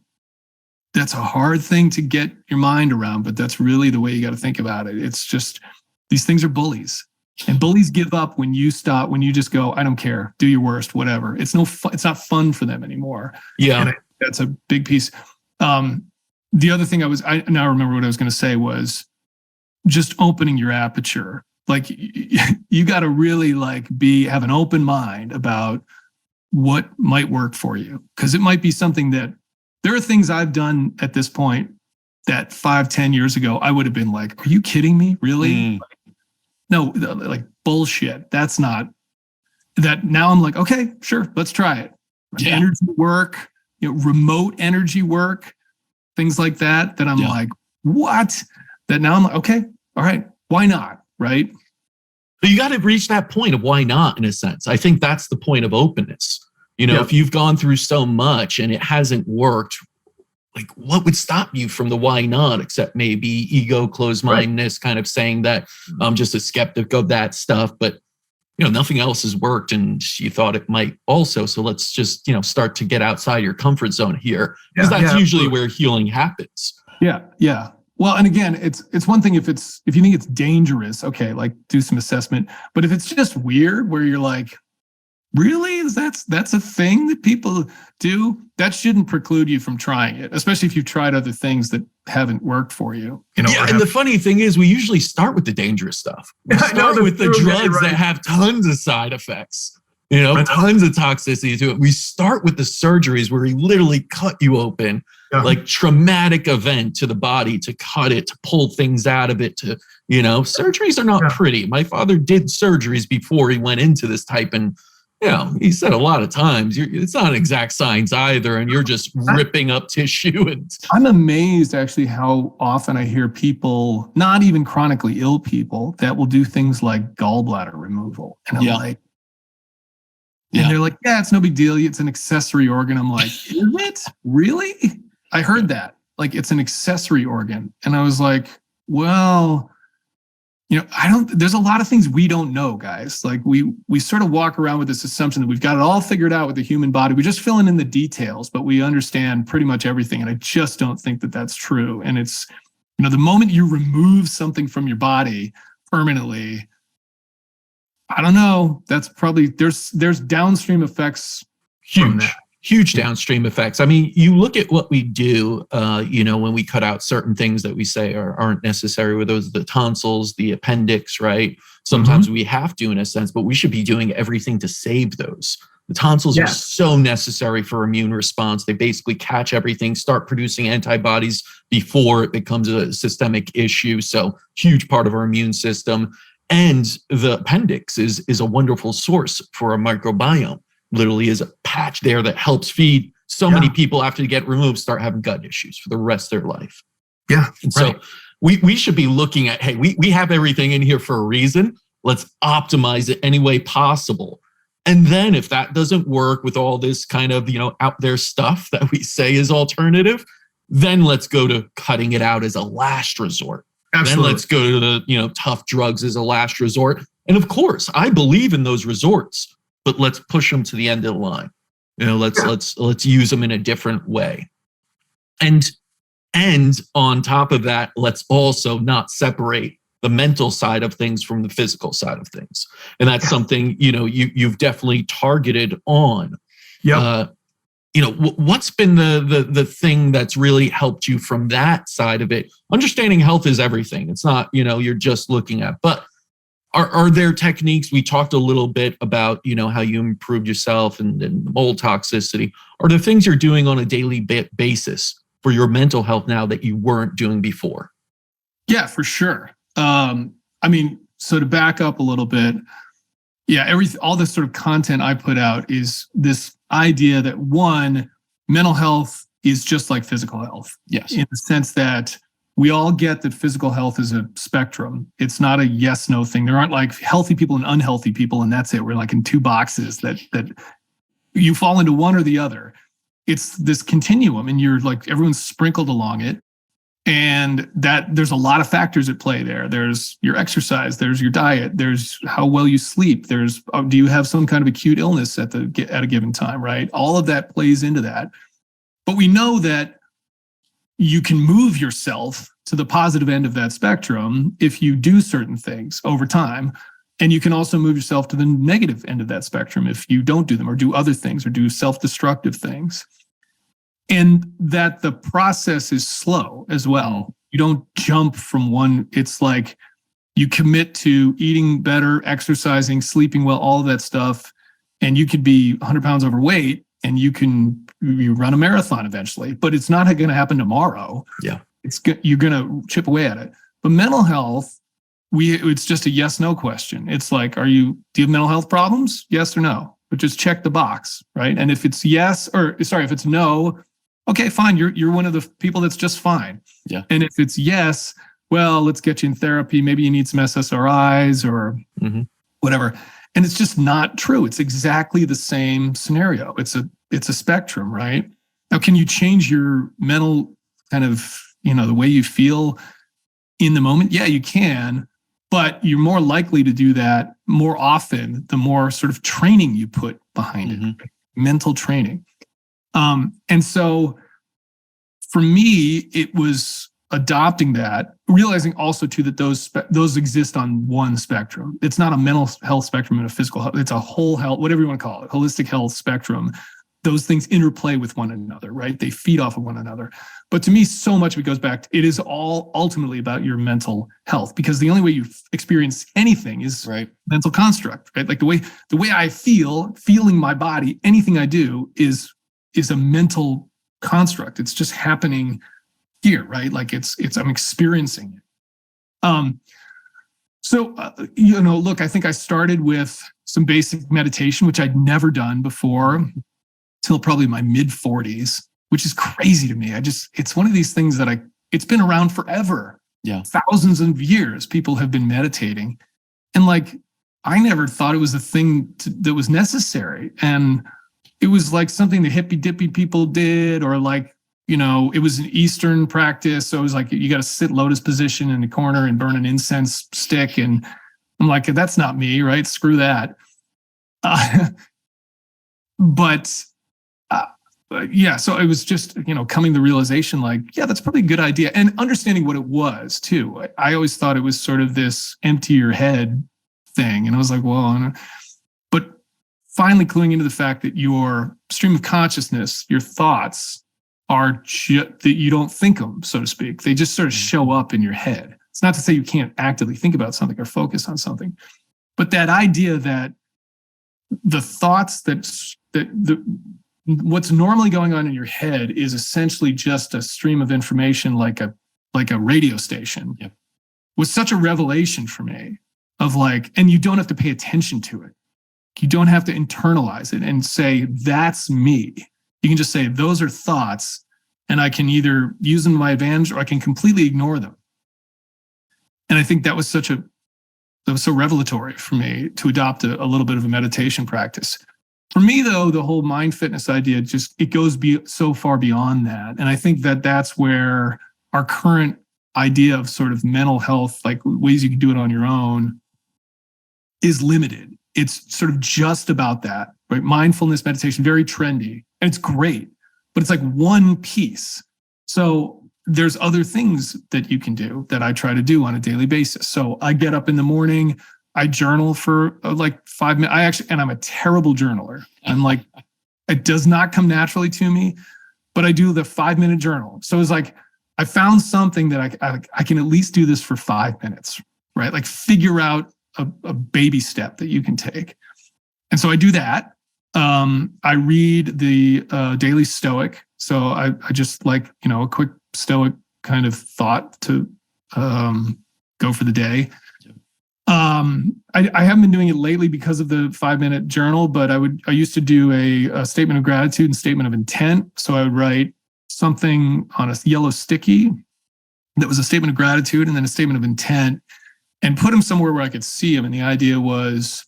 hard thing to get your mind around, but that's really the way you got to think about it. It's just, these things are bullies. And bullies give up when you just go, I don't care, do your worst, whatever. It's not fun for them anymore. Yeah. And that's a big piece. The other thing I now remember what I was going to say was just opening your aperture. Like you got to really have an open mind about what might work for you. Because it might be something that there are things I've done at this point that 5-10 years ago, I would have been like, are you kidding me? Really? No, like bullshit. That's not that. Now I'm like, okay, sure, let's try it. Yeah. Energy work, remote energy work, things like that, that I'm like, what? That now I'm like, okay, all right, why not? Right. But you got to reach that point of why not, in a sense. I think that's the point of openness. If you've gone through so much and it hasn't worked, like what would stop you from the why not, except maybe ego, closed-mindedness, kind of saying that I'm just a skeptic of that stuff, but nothing else has worked and you thought it might also. So let's just, start to get outside your comfort zone here, because that's usually where healing happens. Yeah. Yeah. Well, and again, it's one thing if you think it's dangerous, okay, like do some assessment. But if it's just weird where you're like, really? That's a thing that people do? That shouldn't preclude you from trying it, especially if you've tried other things that haven't worked for you. And the funny thing is, we usually start with the dangerous stuff. We start with the drugs that have tons of side effects, tons of toxicity to it. We start with the surgeries where he literally cut you open, like traumatic event to the body, to cut it, to pull things out of it, to, surgeries are not pretty. My father did surgeries before he went into this type, and he said a lot of times, it's not exact science either, and you're just ripping up tissue. And I'm amazed, actually, how often I hear people, not even chronically ill people, that will do things like gallbladder removal. And I'm like, and they're like, yeah, it's no big deal. It's an accessory organ. I'm like, is it? Really? I heard that. Like, it's an accessory organ. And I was like, well... there's a lot of things we don't know, guys. Like we sort of walk around with this assumption that we've got it all figured out with the human body. We're just filling in the details, but we understand pretty much everything. And I just don't think that that's true. And it's, the moment you remove something from your body permanently, I don't know, that's probably, there's downstream effects. Huge downstream effects. I mean, you look at what we do, when we cut out certain things that we say aren't necessary, with those, the tonsils, the appendix, right? Sometimes we have to, in a sense, but we should be doing everything to save those. The tonsils are so necessary for immune response. They basically catch everything, start producing antibodies before it becomes a systemic issue. So huge part of our immune system. And the appendix is a wonderful source for a microbiome. Literally is a patch there that helps feed so many people after they get removed start having gut issues for the rest of their life. Yeah. And so we should be looking at, hey, we have everything in here for a reason. Let's optimize it any way possible. And then if that doesn't work with all this kind of, out there stuff that we say is alternative, then let's go to cutting it out as a last resort. Absolutely. Then let's go to the, tough drugs as a last resort. And of course, I believe in those resorts, but let's push them to the end of the line. Let's use them in a different way. And on top of that, let's also not separate the mental side of things from the physical side of things. And that's something, you've definitely targeted on. What's been the thing that's really helped you from that side of it? Understanding health is everything. It's not, you're just looking at, but are there techniques? We talked a little bit about, how you improved yourself and mold toxicity. Are there things you're doing on a daily basis for your mental health now that you weren't doing before? Yeah, for sure. So to back up a little bit, all this sort of content I put out is this idea that, one, mental health is just like physical health. Yes. In the sense that we all get that physical health is a spectrum. It's not a yes, no thing. There aren't like healthy people and unhealthy people, and that's it. We're like in two boxes that you fall into one or the other. It's this continuum, and you're like, everyone's sprinkled along it. And that there's a lot of factors at play there. There's your exercise, there's your diet, there's how well you sleep, there's do you have some kind of acute illness at a given time, right? All of that plays into that. But we know that you can move yourself to the positive end of that spectrum if you do certain things over time. And you can also move yourself to the negative end of that spectrum if you don't do them or do other things or do self-destructive things. And that the process is slow as well. You don't jump from one. It's like you commit to eating better, exercising, sleeping well, all of that stuff. and you could be 100 pounds overweight and you run a marathon eventually, but it's not going to happen tomorrow. Yeah. You're going to chip away at it. But mental health, it's just a yes, no question. It's like, do you have mental health problems? Yes or no? But just check the box, right? And if it's yes, if it's no, okay, fine. You're one of the people that's just fine. Yeah. And if it's yes, well, let's get you in therapy. Maybe you need some SSRIs or whatever. And it's just not true. It's exactly the same scenario. It's a spectrum, right? Now, can you change your mental kind of, the way you feel in the moment? Yeah, you can, but you're more likely to do that more often the more sort of training you put behind it, mental training. And so for me, it was adopting that, realizing also too that those exist on one spectrum. It's not a mental health spectrum and a physical health. It's a whole health, whatever you want to call it, holistic health spectrum. Those things interplay with one another, right? They feed off of one another. But to me, so much of it goes back to, it is all ultimately about your mental health, because the only way you experience anything is mental construct, right? Like the way I feeling my body, anything I do is a mental construct. It's just happening here, right? Like I'm experiencing it. Look, I think I started with some basic meditation, which I'd never done before till probably my mid 40s, which is crazy to me. It's one of these things that it's been around forever. Yeah. Thousands of years, people have been meditating. And I never thought it was a thing that was necessary. And it was like something the hippy dippy people did, or it was an Eastern practice. So it was like, you got to sit lotus position in the corner and burn an incense stick. And I'm like, that's not me, right? Screw that. So it was just, coming to the realization that's probably a good idea. And understanding what it was too. I always thought it was sort of this empty your head thing. And I was like, well, but finally cluing into the fact that your stream of consciousness, your thoughts are that you don't think them, so to speak. They just sort of show up in your head. It's not to say you can't actively think about something or focus on something, but that idea that the thoughts what's normally going on in your head is essentially just a stream of information, like a radio station, was such a revelation for me of and you don't have to pay attention to it. You don't have to internalize it and say, that's me. You can just say, those are thoughts, and I can either use them to my advantage or I can completely ignore them. And I think that was so revelatory for me to adopt a little bit of a meditation practice. For me, though, the whole mind fitness idea it goes so far beyond that. And I think that's where our current idea of sort of mental health, like ways you can do it on your own, is limited. It's sort of just about that, right? Mindfulness, meditation, very trendy, and it's great, but it's like one piece. So there's other things that you can do that I try to do on a daily basis. So I get up in the morning, I journal for 5 minutes. And I'm a terrible journaler. I'm it does not come naturally to me, but I do the 5-minute journal. So it's like, I found something that I can at least do this for 5 minutes, right? Like figure out a baby step that you can take. And so I do that. I read the Daily Stoic. So I just a quick Stoic kind of thought to go for the day. I haven't been doing it lately because of the 5-minute journal, but I used to do a statement of gratitude and statement of intent. So I would write something on a yellow sticky that was a statement of gratitude and then a statement of intent, and put them somewhere where I could see them. And the idea was,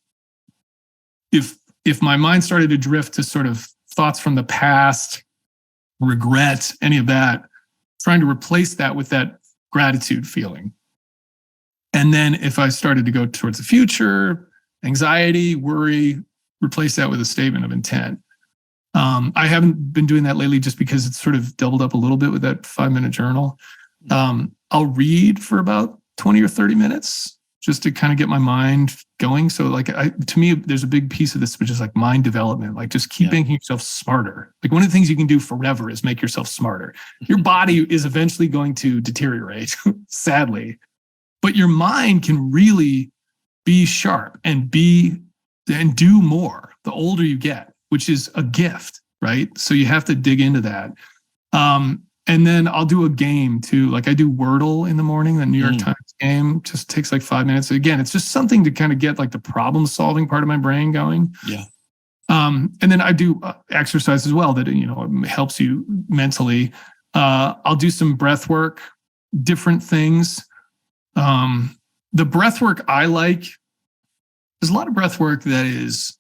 if my mind started to drift to sort of thoughts from the past, regret, any of that, trying to replace that with that gratitude feeling. And then if I started to go towards the future, anxiety, worry, replace that with a statement of intent. I haven't been doing that lately just because it's sort of doubled up a little bit with that 5-minute journal. I'll read for about 20 or 30 minutes just to kind of get my mind going. So to me, there's a big piece of this, which is like mind development, like just keep making yourself smarter. Like one of the things you can do forever is make yourself smarter. Your body is eventually going to deteriorate, sadly, but your mind can really be sharp and do more. the older you get, which is a gift, right? So you have to dig into that. And then I'll do a game too. Like I do Wordle in the morning, the New York Times game. Just takes like 5 minutes. Again, it's just something to kind of get like the problem solving part of my brain going. Yeah. And then I do exercise as well that, helps you mentally. I'll do some breath work, different things. The breath work I like, there's a lot of breath work that is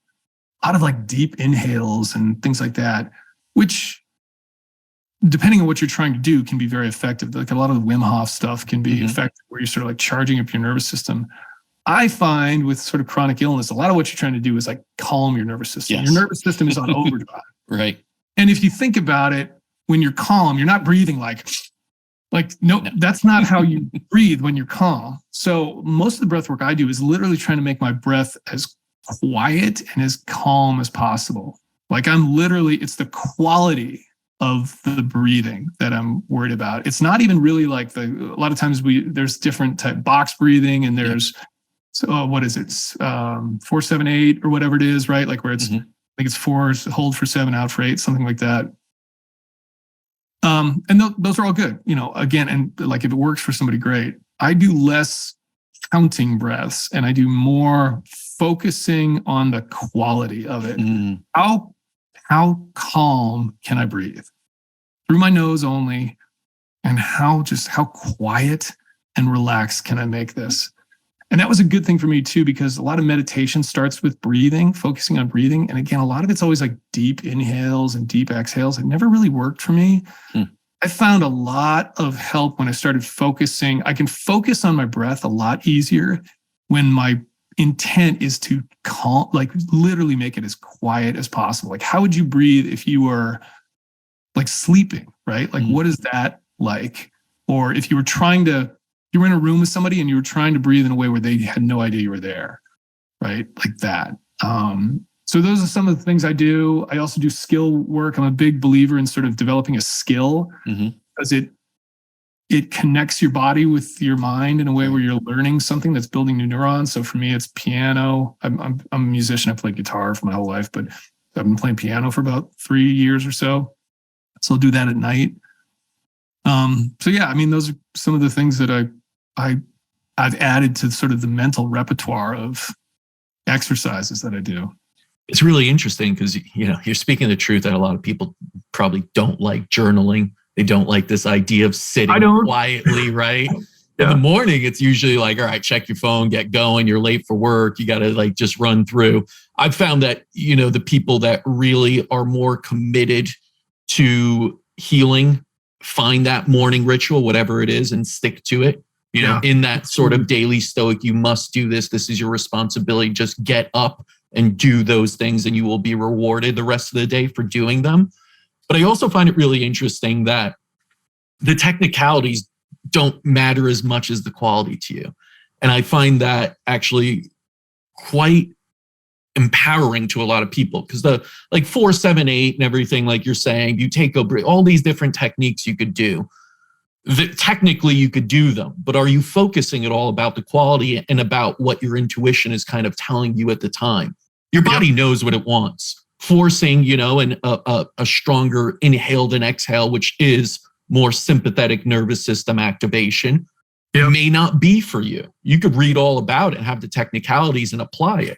a lot of like deep inhales and things like that, which depending on what you're trying to do can be very effective. Like a lot of the Wim Hof stuff can be effective where you're sort of like charging up your nervous system. I find with sort of chronic illness, a lot of what you're trying to do is like calm your nervous system. Yes. Your nervous system is on overdrive. Right. And if you think about it, when you're calm, you're not breathing like no, that's not how you breathe when you're calm. So most of the breath work I do is literally trying to make my breath as quiet and as calm as possible. Like it's the quality of the breathing that I'm worried about. It's not even really like a lot of times there's different type box breathing and there's, what is it? 4-7-8 or whatever it is, right? Like where it's, I think it's 4, hold for 7, out for 8, something like that. And those are all good, again, and like if it works for somebody, great. I do less counting breaths and I do more focusing on the quality of it. How calm can I breathe through my nose only? And how quiet and relaxed can I make this? And that was a good thing for me too, because a lot of meditation starts with breathing, focusing on breathing. And again, a lot of it's always like deep inhales and deep exhales. It never really worked for me. I found a lot of help when I started focusing. I can focus on my breath a lot easier when my intent is to calm, like literally make it as quiet as possible. Like how would you breathe if you were like sleeping, right? Like what is that like? Or if you were you were in a room with somebody and you were trying to breathe in a way where they had no idea you were there, right? Like that. So those are some of the things I do. I also do skill work. I'm a big believer in sort of developing a skill because it connects your body with your mind in a way where you're learning something that's building new neurons. So for me, it's piano. I'm a musician. I played guitar for my whole life, but I've been playing piano for about 3 years or so. So I'll do that at night. So yeah, I mean, those are some of the things that I've added to sort of the mental repertoire of exercises that I do. It's really interesting because, you're speaking the truth that a lot of people probably don't like journaling. They don't like this idea of sitting quietly, right? In the morning, it's usually like, all right, check your phone, get going. You're late for work. You got to like just run through. I've found that, the people that really are more committed to healing, find that morning ritual, whatever it is, and stick to it. In that sort of daily stoic, you must do this. This is your responsibility. Just get up and do those things and you will be rewarded the rest of the day for doing them. But I also find it really interesting that the technicalities don't matter as much as the quality to you. And I find that actually quite empowering to a lot of people because the like 4-7-8 and everything, like you're saying, you take all these different techniques you could do. Technically, you could do them, but are you focusing at all about the quality and about what your intuition is kind of telling you at the time? Your body knows what it wants. Forcing, a stronger inhale and exhale, which is more sympathetic nervous system activation, may not be for you. You could read all about it and have the technicalities and apply it.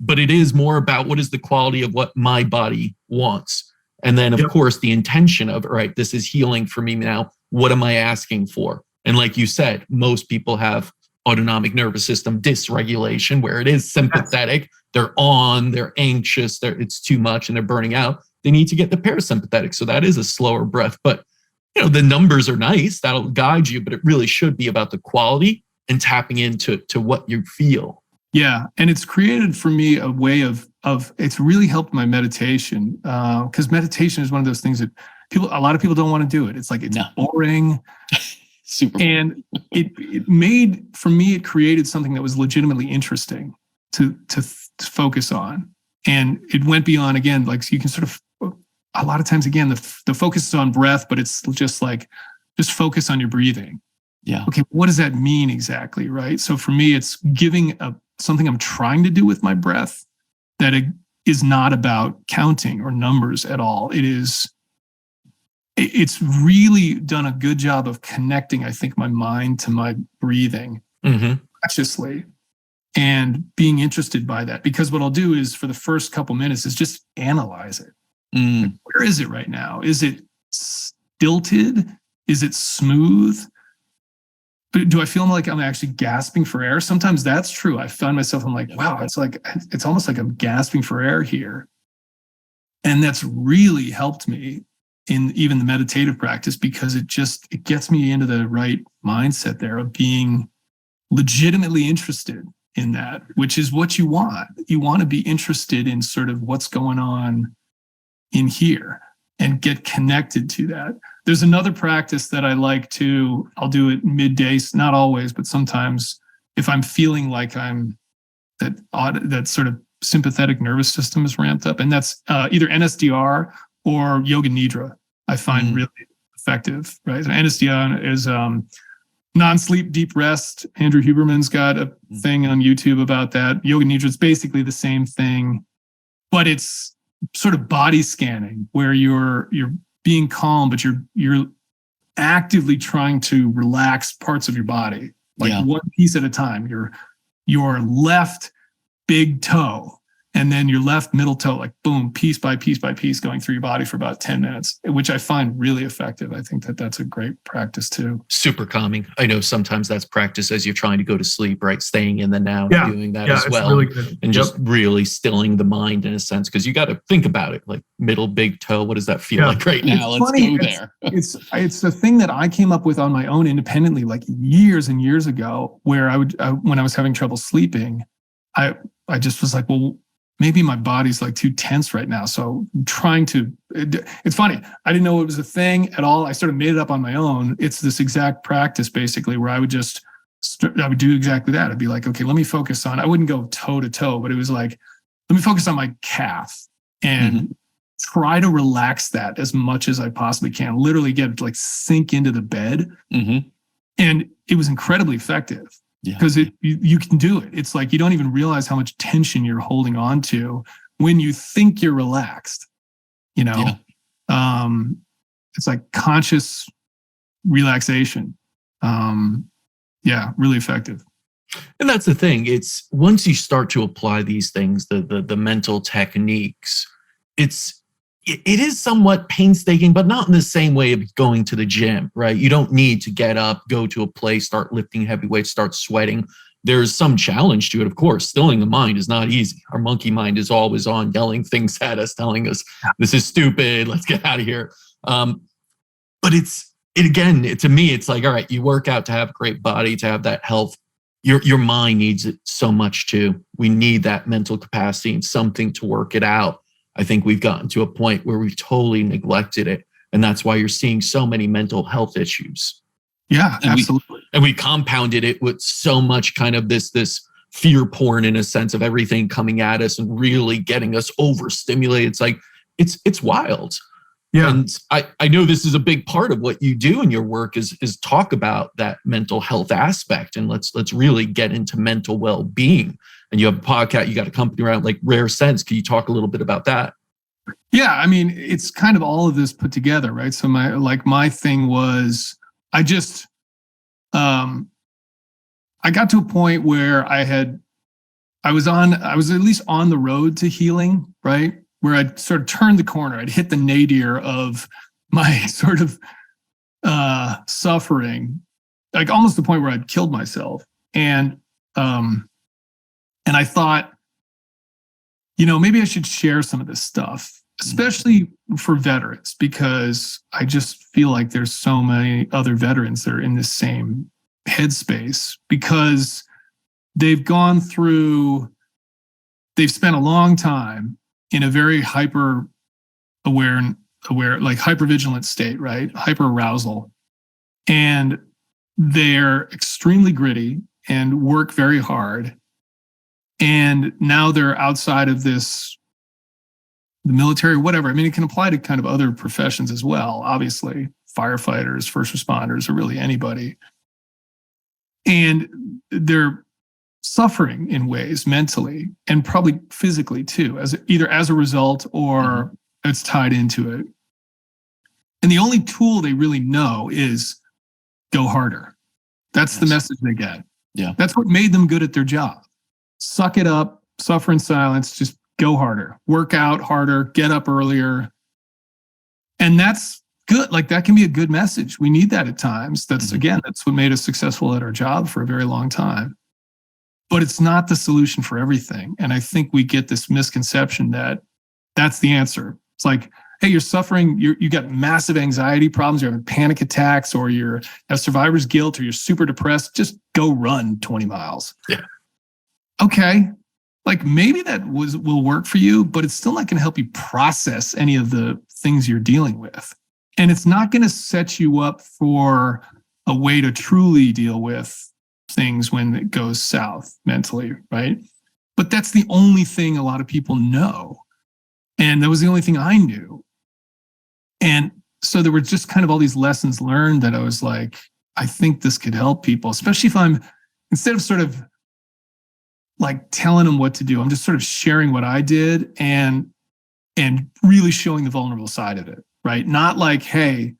But it is more about what is the quality of what my body wants. And then, of course, the intention of, all right, this is healing for me now. What am I asking for? And like you said, most people have autonomic nervous system dysregulation where it is sympathetic. They're they're anxious, it's too much and they're burning out. They need to get the parasympathetic. So that is a slower breath. But, the numbers are nice. That'll guide you, but it really should be about the quality and tapping into what you feel. Yeah. And it's created for me a way of it's really helped my meditation because meditation is one of those things that a lot of people don't want to do it. It's like, it's boring. Super. And it made, for me, it created something that was legitimately interesting to focus on. And it went beyond, again, like, so you can sort of, a lot of times, again, the focus is on breath, but it's just like, just focus on your breathing. Yeah. Okay. What does that mean exactly? Right. So for me, it's giving something I'm trying to do with my breath that is not about counting or numbers at all. It's really done a good job of connecting, I think, my mind to my breathing consciously and being interested by that. Because what I'll do is for the first couple minutes is just analyze it. Like, where is it right now? Is it stilted? Is it smooth? Do I feel like I'm actually gasping for air? Sometimes that's true. I find myself, I'm like, wow, it's almost like I'm gasping for air here. And that's really helped me in even the meditative practice, because it gets me into the right mindset there of being legitimately interested in that, which is what you want. You want to be interested in sort of what's going on in here and get connected to that. There's another practice that I like to, I'll do it midday, not always, but sometimes if I'm feeling like that sort of sympathetic nervous system is ramped up, and that's either NSDR or Yoga Nidra, I find really effective, right? So NSDR is non-sleep deep rest. Andrew Huberman's got a thing on YouTube about that. Yoga Nidra is basically the same thing, but it's sort of body scanning where you're being calm, but you're actively trying to relax parts of your body, like one piece at a time. Your left big toe, and then your left middle toe, like boom, piece by piece by piece, going through your body for about 10 minutes, which I find really effective. I think that's a great practice too. Super calming. I know sometimes that's practice as you're trying to go to sleep, right? Staying in the now, doing that as well. Really good. And just really stilling the mind in a sense, because you got to think about it, like middle big toe. What does that feel like right now? Let's go there. It's a thing that I came up with on my own independently, like years and years ago, where when I was having trouble sleeping, I just was like, well, maybe my body's like too tense right now. So I'm trying to, it's funny. I didn't know it was a thing at all. I sort of made it up on my own. It's this exact practice basically where I would do exactly that. I'd be like, okay, let me focus on, I wouldn't go toe to toe, but it was like, let me focus on my calf and try to relax that as much as I possibly can. Literally get it to like sink into the bed. And it was incredibly effective. Because you can do it. It's like you don't even realize how much tension you're holding on to when you think you're relaxed. It's like conscious relaxation. Really effective. And that's the thing. It's once you start to apply these things, the mental techniques, it is somewhat painstaking, but not in the same way of going to the gym, right? You don't need to get up, go to a place, start lifting heavy weights, start sweating. There's some challenge to it, of course. Stilling the mind is not easy. Our monkey mind is always on, yelling things at us, telling us, this is stupid, let's get out of here. But to me, it's like, all right, you work out to have a great body, to have that health. Your mind needs it so much too. We need that mental capacity and something to work it out. I think we've gotten to a point where we've totally neglected it. And that's why you're seeing so many mental health issues. Yeah, absolutely. We compounded it with so much kind of this fear porn in a sense of everything coming at us and really getting us overstimulated. It's like, it's wild. Yeah. And I know this is a big part of what you do in your work is talk about that mental health aspect. And let's really get into mental well-being. And you have a podcast, you got a company around like Rare Sense. Can you talk a little bit about that? Yeah, I mean, it's kind of all of this put together, right? So my thing was, I got to a point where I was at least on the road to healing, right? Where I'd sort of turned the corner. I'd hit the nadir of my sort of suffering, like almost the point where I'd killed myself. And I thought, maybe I should share some of this stuff, especially for veterans, because I just feel like there's so many other veterans that are in this same headspace because they've spent a long time in a very hyper vigilant state, right? Hyper arousal. And they're extremely gritty and work very hard. And now they're outside of the military, whatever. I mean, it can apply to kind of other professions as well, obviously, firefighters, first responders, or really anybody. And they're suffering in ways mentally and probably physically too, as either as a result or it's tied into it. And the only tool they really know is go harder. That's the message they get. Yeah. That's what made them good at their job. Suck it up, suffer in silence, just go harder, work out harder, get up earlier. And that's good. Like that can be a good message. We need that at times. That's again, that's what made us successful at our job for a very long time. But it's not the solution for everything. And I think we get this misconception that that's the answer. It's like, hey, you're suffering, you got massive anxiety problems, you're having panic attacks, or you have survivor's guilt, or you're super depressed, just go run 20 miles. Yeah. Okay. Like maybe that will work for you, but it's still not going to help you process any of the things you're dealing with. And it's not going to set you up for a way to truly deal with things when it goes south mentally, right? But that's the only thing a lot of people know. And that was the only thing I knew. And so there were just kind of all these lessons learned that I was like, I think this could help people, especially if I'm, instead of sort of like telling them what to do, I'm just sort of sharing what I did and really showing the vulnerable side of it, right? Not like, hey,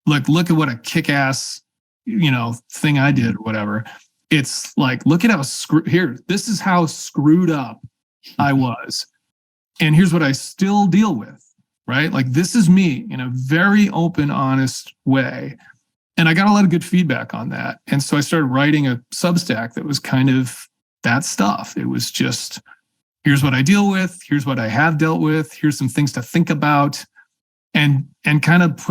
look at what a kick-ass, thing I did or whatever. It's like, look at how this is how screwed up I was. And here's what I still deal with, right? Like this is me in a very open, honest way. And I got a lot of good feedback on that. And so I started writing a Substack that was kind of that stuff. It was just, here's what I deal with. Here's what I have dealt with. Here's some things to think about, and kind of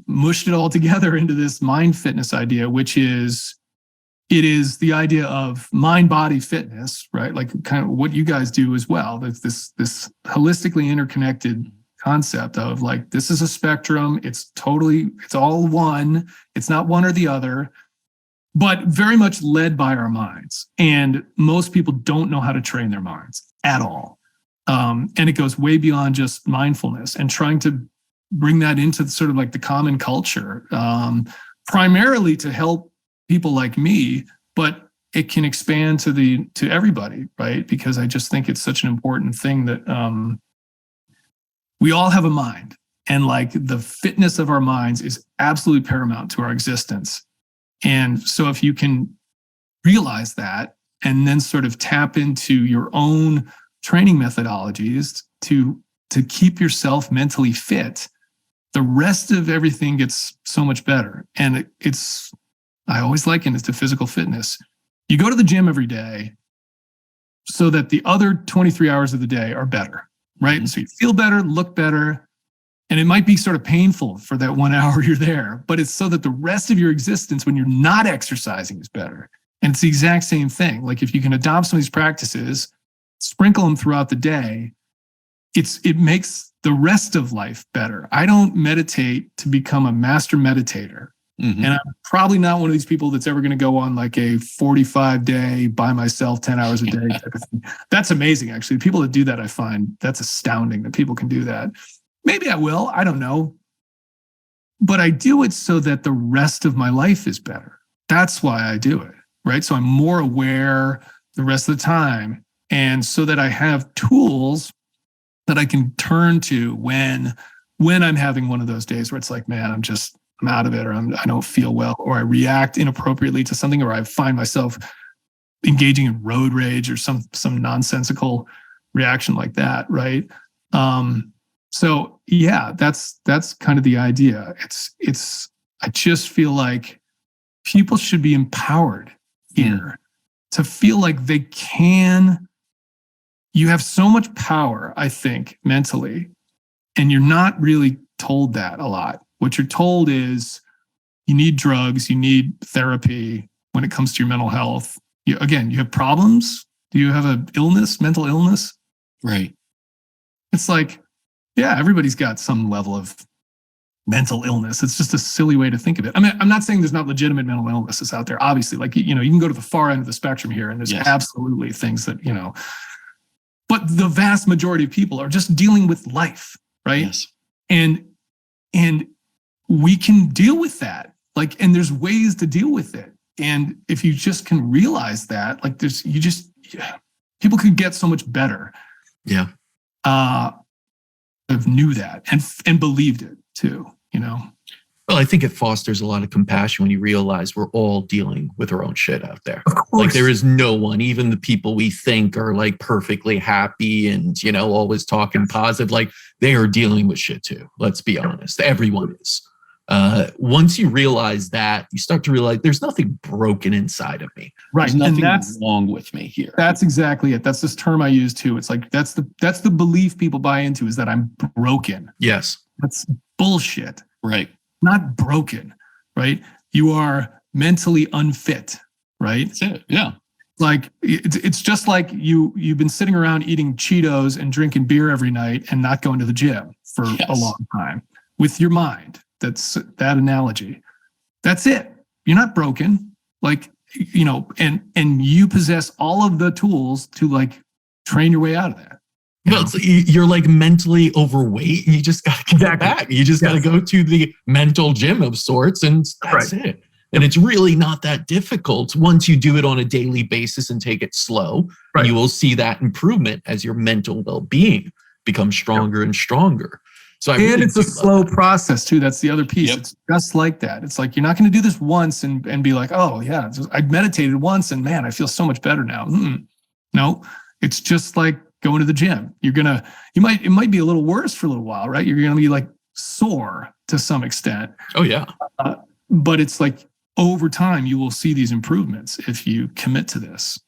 mushed it all together into this mind fitness idea, which is, it is the idea of mind body fitness, right? Like kind of what you guys do as well. There's this holistically interconnected concept of like, this is a spectrum. It's all one. It's not one or the other, but very much led by our minds. And most people don't know how to train their minds at all. And it goes way beyond just mindfulness and trying to bring that into sort of like the common culture, primarily to help people like me, but it can expand to everybody, right? Because I just think it's such an important thing that we all have a mind, and like the fitness of our minds is absolutely paramount to our existence. And so if you can realize that and then sort of tap into your own training methodologies to keep yourself mentally fit, the rest of everything gets so much better. And I always liken it to physical fitness. You go to the gym every day so that the other 23 hours of the day are better, right? And so you feel better, look better, and it might be sort of painful for that 1 hour you're there, but it's so that the rest of your existence when you're not exercising is better. And it's the exact same thing. Like if you can adopt some of these practices, sprinkle them throughout the day, it makes the rest of life better. I don't meditate to become a master meditator. And I'm probably not one of these people that's ever going to go on like a 45-day by myself, 10 hours a day type of thing. That's amazing, actually. People that do that, I find that's astounding that people can do that. Maybe I will. I don't know. But I do it so that the rest of my life is better. That's why I do it, right? So I'm more aware the rest of the time. And so that I have tools that I can turn to when I'm having one of those days where it's like, man, I'm out of it, or I don't feel well, or I react inappropriately to something, or I find myself engaging in road rage or some nonsensical reaction like that, right? So yeah, that's kind of the idea. I just feel like people should be empowered here to feel like they can. You have so much power, I think, mentally, and you're not really told that a lot. What you're told is you need drugs, you need therapy when it comes to your mental health. You have problems. Do you have an illness, mental illness? Right. It's like, yeah, everybody's got some level of mental illness. It's just a silly way to think of it. I mean, I'm not saying there's not legitimate mental illnesses out there. Obviously, like, you can go to the far end of the spectrum here, and there's absolutely things that, but the vast majority of people are just dealing with life, right? Yes. And we can deal with that. Like, and there's ways to deal with it. And if you just can realize that, like people could get so much better. Yeah. Knew that and believed it too, Well, I think it fosters a lot of compassion when you realize we're all dealing with our own shit out there. Of course. Like there is no one, even the people we think are like perfectly happy and, always talking positive, like they are dealing with shit too. Let's be honest. Everyone is. Once you realize that, you start to realize there's nothing broken inside of me. Right. There's nothing wrong with me here. That's exactly it. That's this term I use too. It's like, that's the belief people buy into, is that I'm broken. Yes. That's bullshit. Right. Not broken, right? You are mentally unfit, right? That's it. Yeah. Like it's just like you've been sitting around eating Cheetos and drinking beer every night and not going to the gym for a long time with your mind. That's that analogy. That's it. You're not broken. Like, and you possess all of the tools to like train your way out of that. Well, you're like mentally overweight. You just got to get back. You just got to go to the mental gym of sorts, and that's it. And it's really not that difficult once you do it on a daily basis and take it slow. Right. You will see that improvement as your mental well-being becomes stronger and stronger. So it's a slow process too. That's the other piece. Yep. It's just like that. It's like you're not going to do this once and be like, oh yeah, I meditated once and man, I feel so much better now. No, it's just like going to the gym. It might be a little worse for a little while, right? You're going to be like sore to some extent. Oh yeah. But it's like over time, you will see these improvements if you commit to this.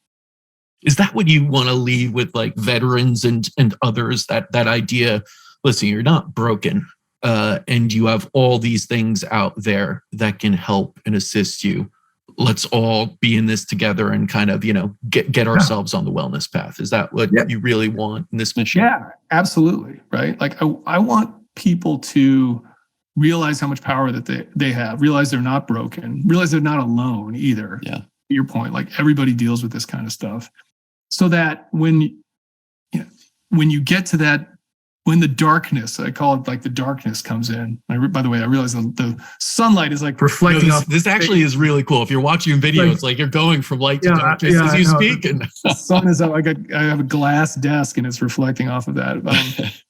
Is that what you want to leave with like veterans and others, that idea? Listen, you're not broken, and you have all these things out there that can help and assist you. Let's all be in this together and kind of, get ourselves on the wellness path. Is that what you really want in this mission? Yeah, absolutely. Right. Like I want people to realize how much power that they have, realize they're not broken, realize they're not alone either. Yeah. To your point, like everybody deals with this kind of stuff. So that when you get to that, when the darkness, I call it like the darkness comes in. By the way, I realize the sunlight is like reflecting off. This actually is really cool. If you're watching a video, it's like you're going from light to darkness as you speak. And the sun is up. I have a glass desk and it's reflecting off of that. It's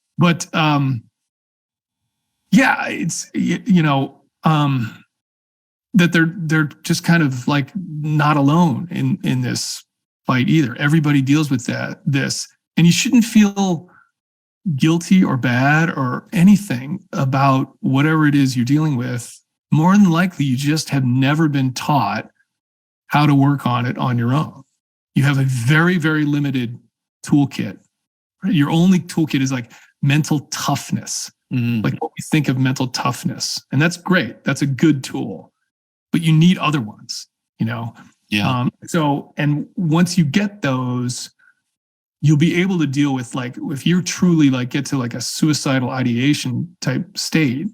that they're just kind of like not alone in this fight either. Everybody deals with this, and you shouldn't feel guilty or bad or anything about whatever it is you're dealing with. More than likely, you just have never been taught how to work on it on your own. You have a very, very limited toolkit. Right? Your only toolkit is like mental toughness, like what we think of mental toughness. And that's great. That's a good tool, but you need other ones, Yeah. And once you get those, you'll be able to deal with, like, if you're truly like get to like a suicidal ideation type state,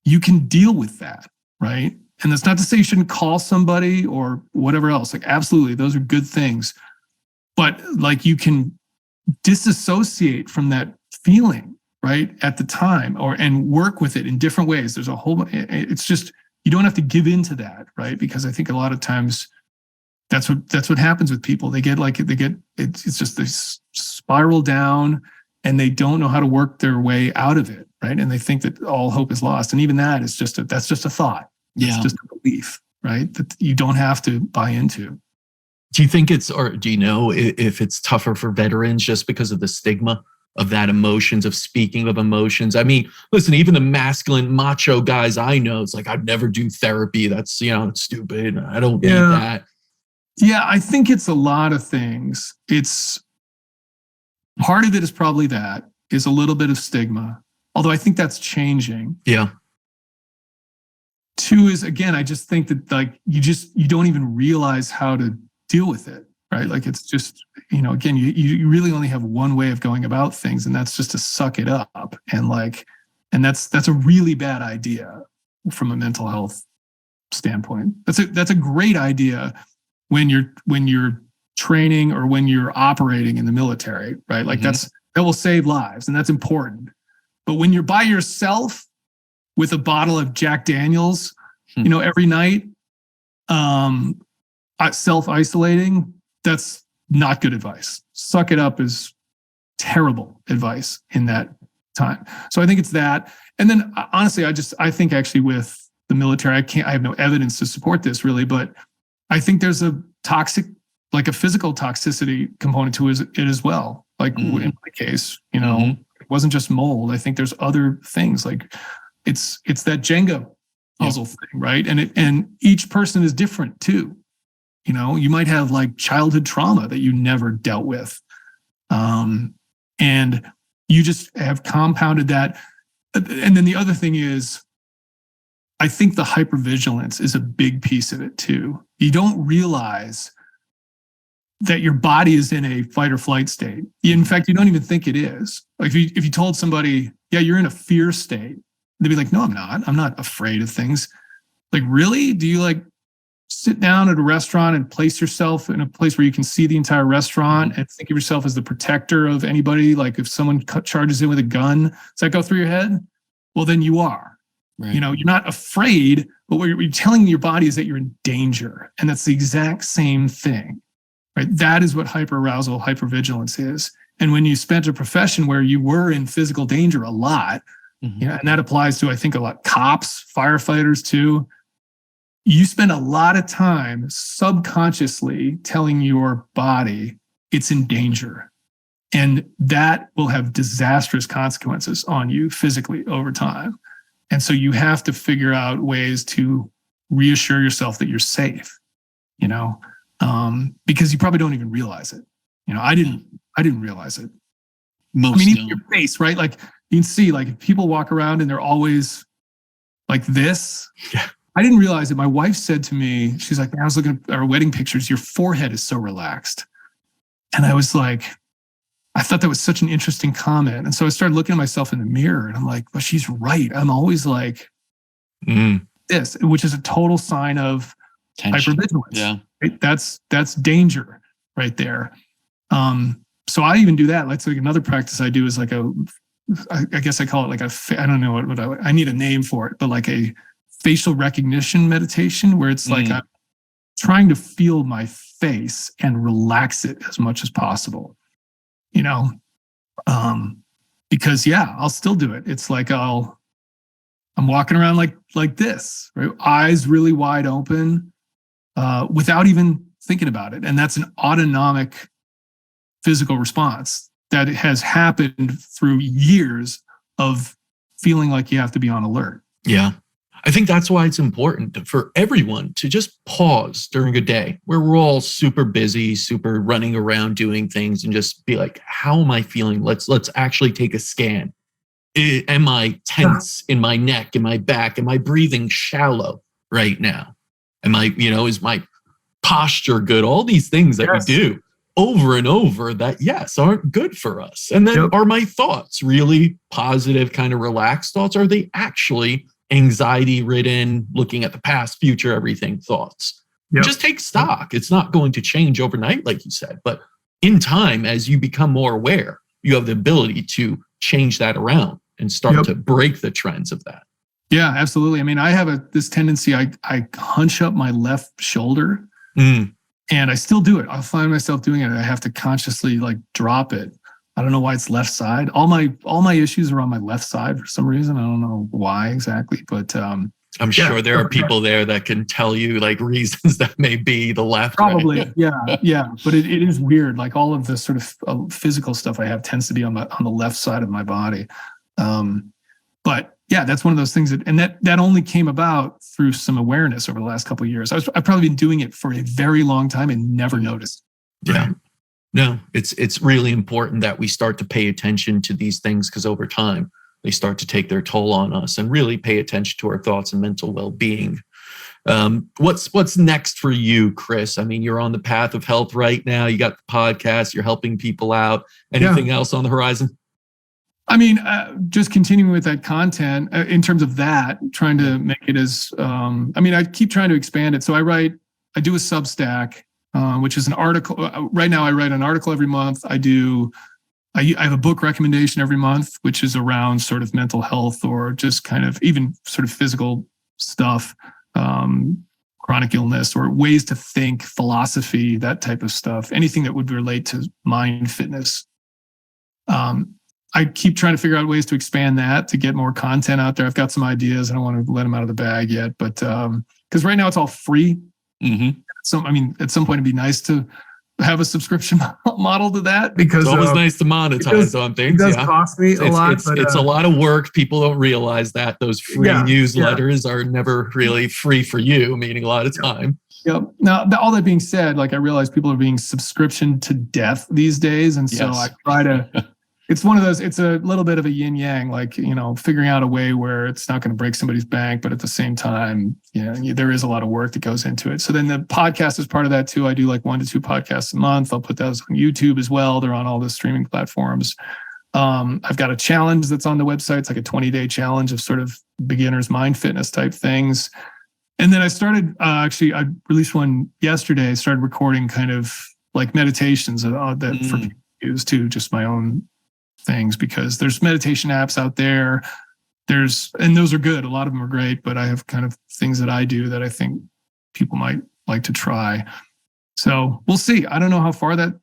you can deal with that, right? And that's not to say you shouldn't call somebody or whatever else. Like, absolutely, those are good things. But like, you can disassociate from that feeling, right, at the time, and work with it in different ways. There's a whole, it's just, you don't have to give in to that, right? Because I think a lot of times that's what happens with people. It's just they spiral down and they don't know how to work their way out of it, right? And they think that all hope is lost. And even that is that's just a thought. It's just a belief, right? That you don't have to buy into. Do you think do you know if it's tougher for veterans just because of the stigma of that emotions, of speaking of emotions? I mean, listen, even the masculine macho guys I know, it's like, I'd never do therapy. That's, it's stupid. I don't need that. Yeah, I think it's a lot of things. It's part of it is probably that is a little bit of stigma, although I think that's changing. Yeah. Two is, again, I just think that like you don't even realize how to deal with it, right? Like, it's just, again, you really only have one way of going about things, and that's just to suck it up. And that's a really bad idea from a mental health standpoint. That's a great idea when you're training or when you're operating in the military, right? Like, that will save lives, and that's important. But when you're by yourself with a bottle of Jack Daniels, every night, self-isolating, that's not good advice. Suck it up is terrible advice in that time. So I think it's that. And then honestly, I think actually with the military, I have no evidence to support this really, but I think there's a toxic, like a physical toxicity component to it as well. Like in my case, it wasn't just mold. I think there's other things like it's that Jenga puzzle thing, right? And each person is different too. You might have like childhood trauma that you never dealt with. And you just have compounded that. And then the other thing is, I think the hypervigilance is a big piece of it too. You don't realize that your body is in a fight or flight state. In fact, you don't even think it is. Like if you told somebody, yeah, you're in a fear state, they'd be like, no, I'm not. I'm not afraid of things. Like, really? Do you like sit down at a restaurant and place yourself in a place where you can see the entire restaurant and think of yourself as the protector of anybody? Like if someone charges in with a gun, does that go through your head? Well, then you are. Right. You're not afraid, but what you're telling your body is that you're in danger. And that's the exact same thing, right? That is what hyperarousal, hypervigilance is. And when you spent a profession where you were in physical danger a lot, and that applies to, I think, a lot cops, firefighters too, you spend a lot of time subconsciously telling your body it's in danger. And that will have disastrous consequences on you physically over time. And so you have to figure out ways to reassure yourself that you're safe, because you probably don't even realize it. I didn't realize it. Even your face, right? Like you can see, like if people walk around and they're always like this. Yeah. I didn't realize it. My wife said to me, she's like, I was looking at our wedding pictures. Your forehead is so relaxed. And I was like, I thought that was such an interesting comment. And so I started looking at myself in the mirror and I'm like, well, she's right. I'm always like this, which is a total sign of tension. Hypervigilance. Yeah. Right? That's danger right there. So I even do that. Like another practice I do is like I guess I call it like I don't know what I need a name for it, but like a facial recognition meditation where it's like I'm trying to feel my face and relax it as much as possible. Because I'll still do it. It's like I'm walking around like this, right? Eyes really wide open, without even thinking about it. And that's an autonomic physical response that has happened through years of feeling like you have to be on alert. Yeah. I think that's why it's important for everyone to just pause during a day where we're all super busy, super running around doing things and just be like, how am I feeling? Let's actually take a scan. Am I tense in my neck, in my back? Am I breathing shallow right now? Am I, is my posture good? All these things that we do over and over that, aren't good for us. And then are my thoughts really positive, kind of relaxed thoughts? Are they actually anxiety-ridden, looking at the past, future, everything thoughts? Just take stock. It's not going to change overnight, like you said, but in time, as you become more aware, you have the ability to change that around and start to break the trends of that. Yeah, absolutely. I mean, I have this tendency, I hunch up my left shoulder and I still do it. I'll find myself doing it. I have to consciously like drop it. I don't know why it's left side. All my issues are on my left side for some reason. I don't know why exactly, but I'm sure there are people there that can tell you like reasons that may be the left. Probably, right? yeah. But it is weird. Like all of the sort of physical stuff I have tends to be on the left side of my body. But yeah, that's one of those things that only came about through some awareness over the last couple of years. I've probably been doing it for a very long time and never noticed. Yeah. No, it's really important that we start to pay attention to these things because over time they start to take their toll on us and really pay attention to our thoughts and mental well-being. What's next for you, Chris? I mean, you're on the path of health right now. You got the podcast, you're helping people out. Anything else on the horizon? I mean, just continuing with that content in terms of that, trying to make it as, I keep trying to expand it. So I do a Substack, which is an article. Right now I write an article every month. I have a book recommendation every month, which is around sort of mental health or just kind of even sort of physical stuff. chronic illness or ways to think, philosophy, that type of stuff, anything that would relate to mind fitness. I keep trying to figure out ways to expand that, to get more content out there. I've got some ideas. I don't want to let them out of the bag yet, but because right now it's all free. Mm-hmm. So, I mean, at some point it'd be nice to have a subscription model to that, because it's always nice to monetize on things. It does cost me a lot. It's a lot of work. People don't realize that those free newsletters are never really free for you, meaning a lot of time. Yep. Now, all that being said, like I realize people are being subscription to death these days. And so I try to, it's one of those, it's a little bit of a yin yang, like, figuring out a way where it's not going to break somebody's bank, but at the same time, there is a lot of work that goes into it. So then the podcast is part of that too. I do like 1 to 2 podcasts a month. I'll put those on YouTube as well. They're on all the streaming platforms. I've got a challenge that's on the website. It's like a 20-day challenge of sort of beginner's mind fitness type things. And then I started, I released one yesterday. I started recording kind of like meditations that for people to use too, just my own things, because there's meditation apps out there. And those are good. A lot of them are great, but I have kind of things that I do that I think people might like to try. So we'll see. I don't know how far that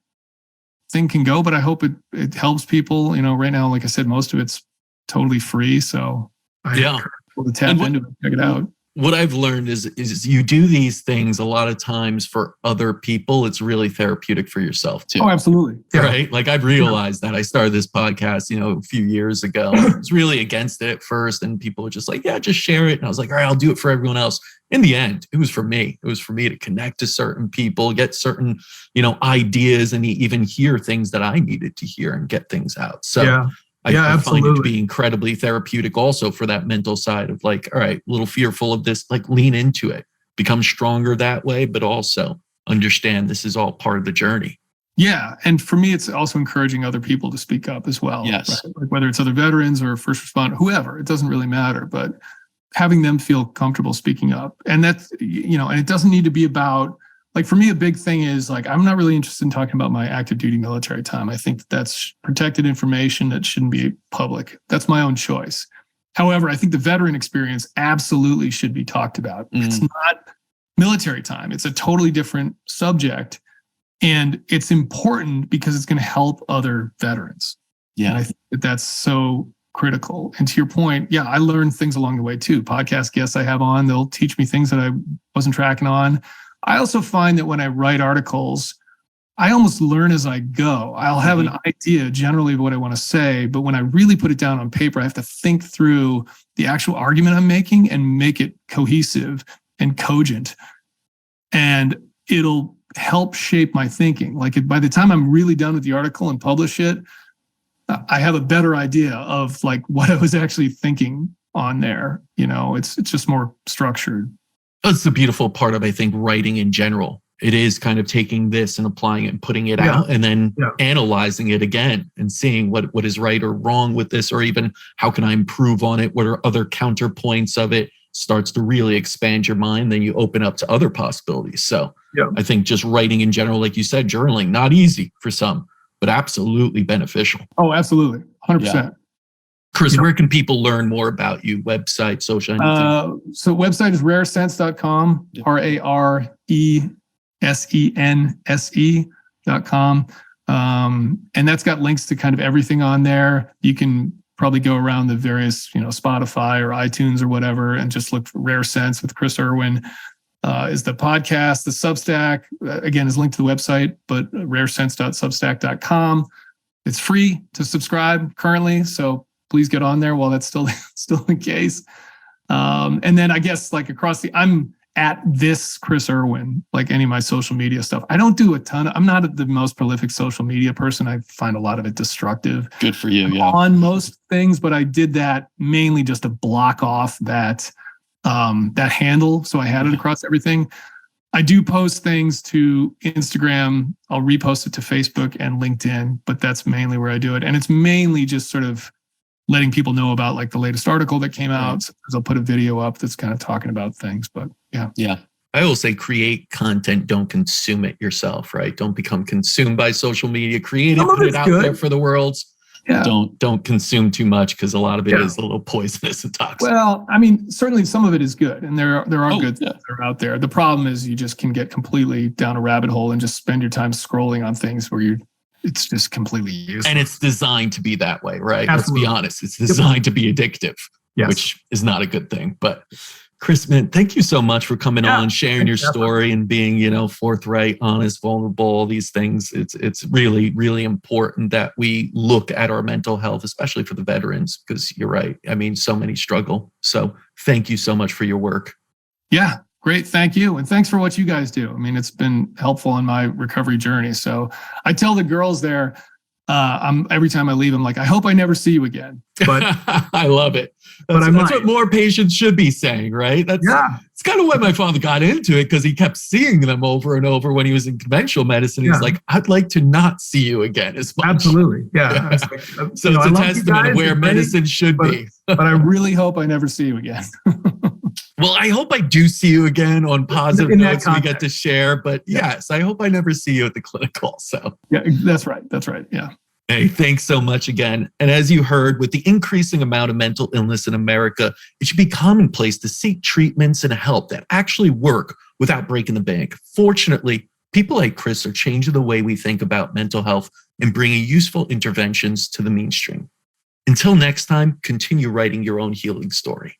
thing can go, but I hope it helps people. Right now, like I said, most of it's totally free. So I encourage people to tap into it, check it out. What I've learned is you do these things a lot of times for other people. It's really therapeutic for yourself too. Oh, absolutely. Yeah. Right. Like I've realized that I started this podcast, a few years ago. I was really against it at first. And people were just like, yeah, just share it. And I was like, all right, I'll do it for everyone else. In the end, it was for me. It was for me to connect to certain people, get certain, ideas, and even hear things that I needed to hear and get things out. So I find it to be incredibly therapeutic also for that mental side of like, all right, a little fearful of this, like lean into it, become stronger that way, but also understand this is all part of the journey. Yeah. And for me, it's also encouraging other people to speak up as well. Yes. Right? Like whether it's other veterans or first responder, whoever, it doesn't really matter, but having them feel comfortable speaking up. And that's, and it doesn't need to be about, like for me, a big thing is like, I'm not really interested in talking about my active duty military time. I think that's protected information that shouldn't be public. That's my own choice. However, I think the veteran experience absolutely should be talked about. It's not military time. It's a totally different subject. And it's important because it's going to help other veterans. Yeah. And I think that's so critical. And to your point, I learned things along the way too. Podcast guests I have on, they'll teach me things that I wasn't tracking on. I also find that when I write articles, I almost learn as I go. I'll have an idea generally of what I want to say, but when I really put it down on paper, I have to think through the actual argument I'm making and make it cohesive and cogent. And it'll help shape my thinking. Like by the time I'm really done with the article and publish it, I have a better idea of like what I was actually thinking on there. It's just more structured. That's the beautiful part of, I think, writing in general. It is kind of taking this and applying it and putting it out and then analyzing it again and seeing what is right or wrong with this, or even how can I improve on it? What are other counterpoints of it? Starts to really expand your mind. Then you open up to other possibilities. So I think just writing in general, like you said, journaling, not easy for some, but absolutely beneficial. Oh, absolutely. 100%. Chris, where can people learn more about you? Website, social, anything? So website is raresense.com, RARESENSE.com. And that's got links to kind of everything on there. You can probably go around the various, Spotify or iTunes or whatever, and just look for Rare Sense with Chris Irwin. Is the podcast. The Substack, again, is linked to the website, but raresense.substack.com. It's free to subscribe currently, so please get on there while that's still the case. And then I guess like I'm at this Chris Irwin, like any of my social media stuff. I don't do a ton. I'm not the most prolific social media person. I find a lot of it destructive. Good for you. Yeah. On most things, but I did that mainly just to block off that handle. So I had it across everything. I do post things to Instagram. I'll repost it to Facebook and LinkedIn, but that's mainly where I do it. And it's mainly just sort of letting people know about like the latest article that came out. So I'll put a video up that's kind of talking about things, but yeah. I will say create content, don't consume it yourself, right? Don't become consumed by social media. Create it, put it out there for the world. Yeah. Don't consume too much because a lot of it Yeah. is a little poisonous and toxic. Well, I mean, certainly some of it is good, and there are Oh, good yeah. things that are out there. The problem is you just can get completely down a rabbit hole and just spend your time scrolling on things where it's just completely useless. And it's designed to be that way, right? Absolutely. Let's be honest. It's designed to be addictive, Yes. which is not a good thing. But Chris, man, thank you so much for coming on, sharing your story and being, forthright, honest, vulnerable, all these things. It's really, really important that we look at our mental health, especially for the veterans, because you're right. I mean, so many struggle. So thank you so much for your work. Yeah, great. Thank you. And thanks for what you guys do. I mean, it's been helpful in my recovery journey. So I tell the girls there, every time I leave, I'm like, I hope I never see you again. But I love it. That's what more patients should be saying, right? It's kind of why my father got into it, because he kept seeing them over and over when he was in conventional medicine. He's like, I'd like to not see you again as much. Absolutely. Yeah. So it's a testament of where medicine should be. But I really hope I never see you again. Well, I hope I do see you again on positive notes we get to share. But yes, I hope I never see you at the clinical. So yeah, that's right. That's right. Yeah. Hey, thanks so much again. And as you heard, with the increasing amount of mental illness in America, it should be commonplace to seek treatments and help that actually work without breaking the bank. Fortunately, people like Chris are changing the way we think about mental health and bringing useful interventions to the mainstream. Until next time, continue writing your own healing story.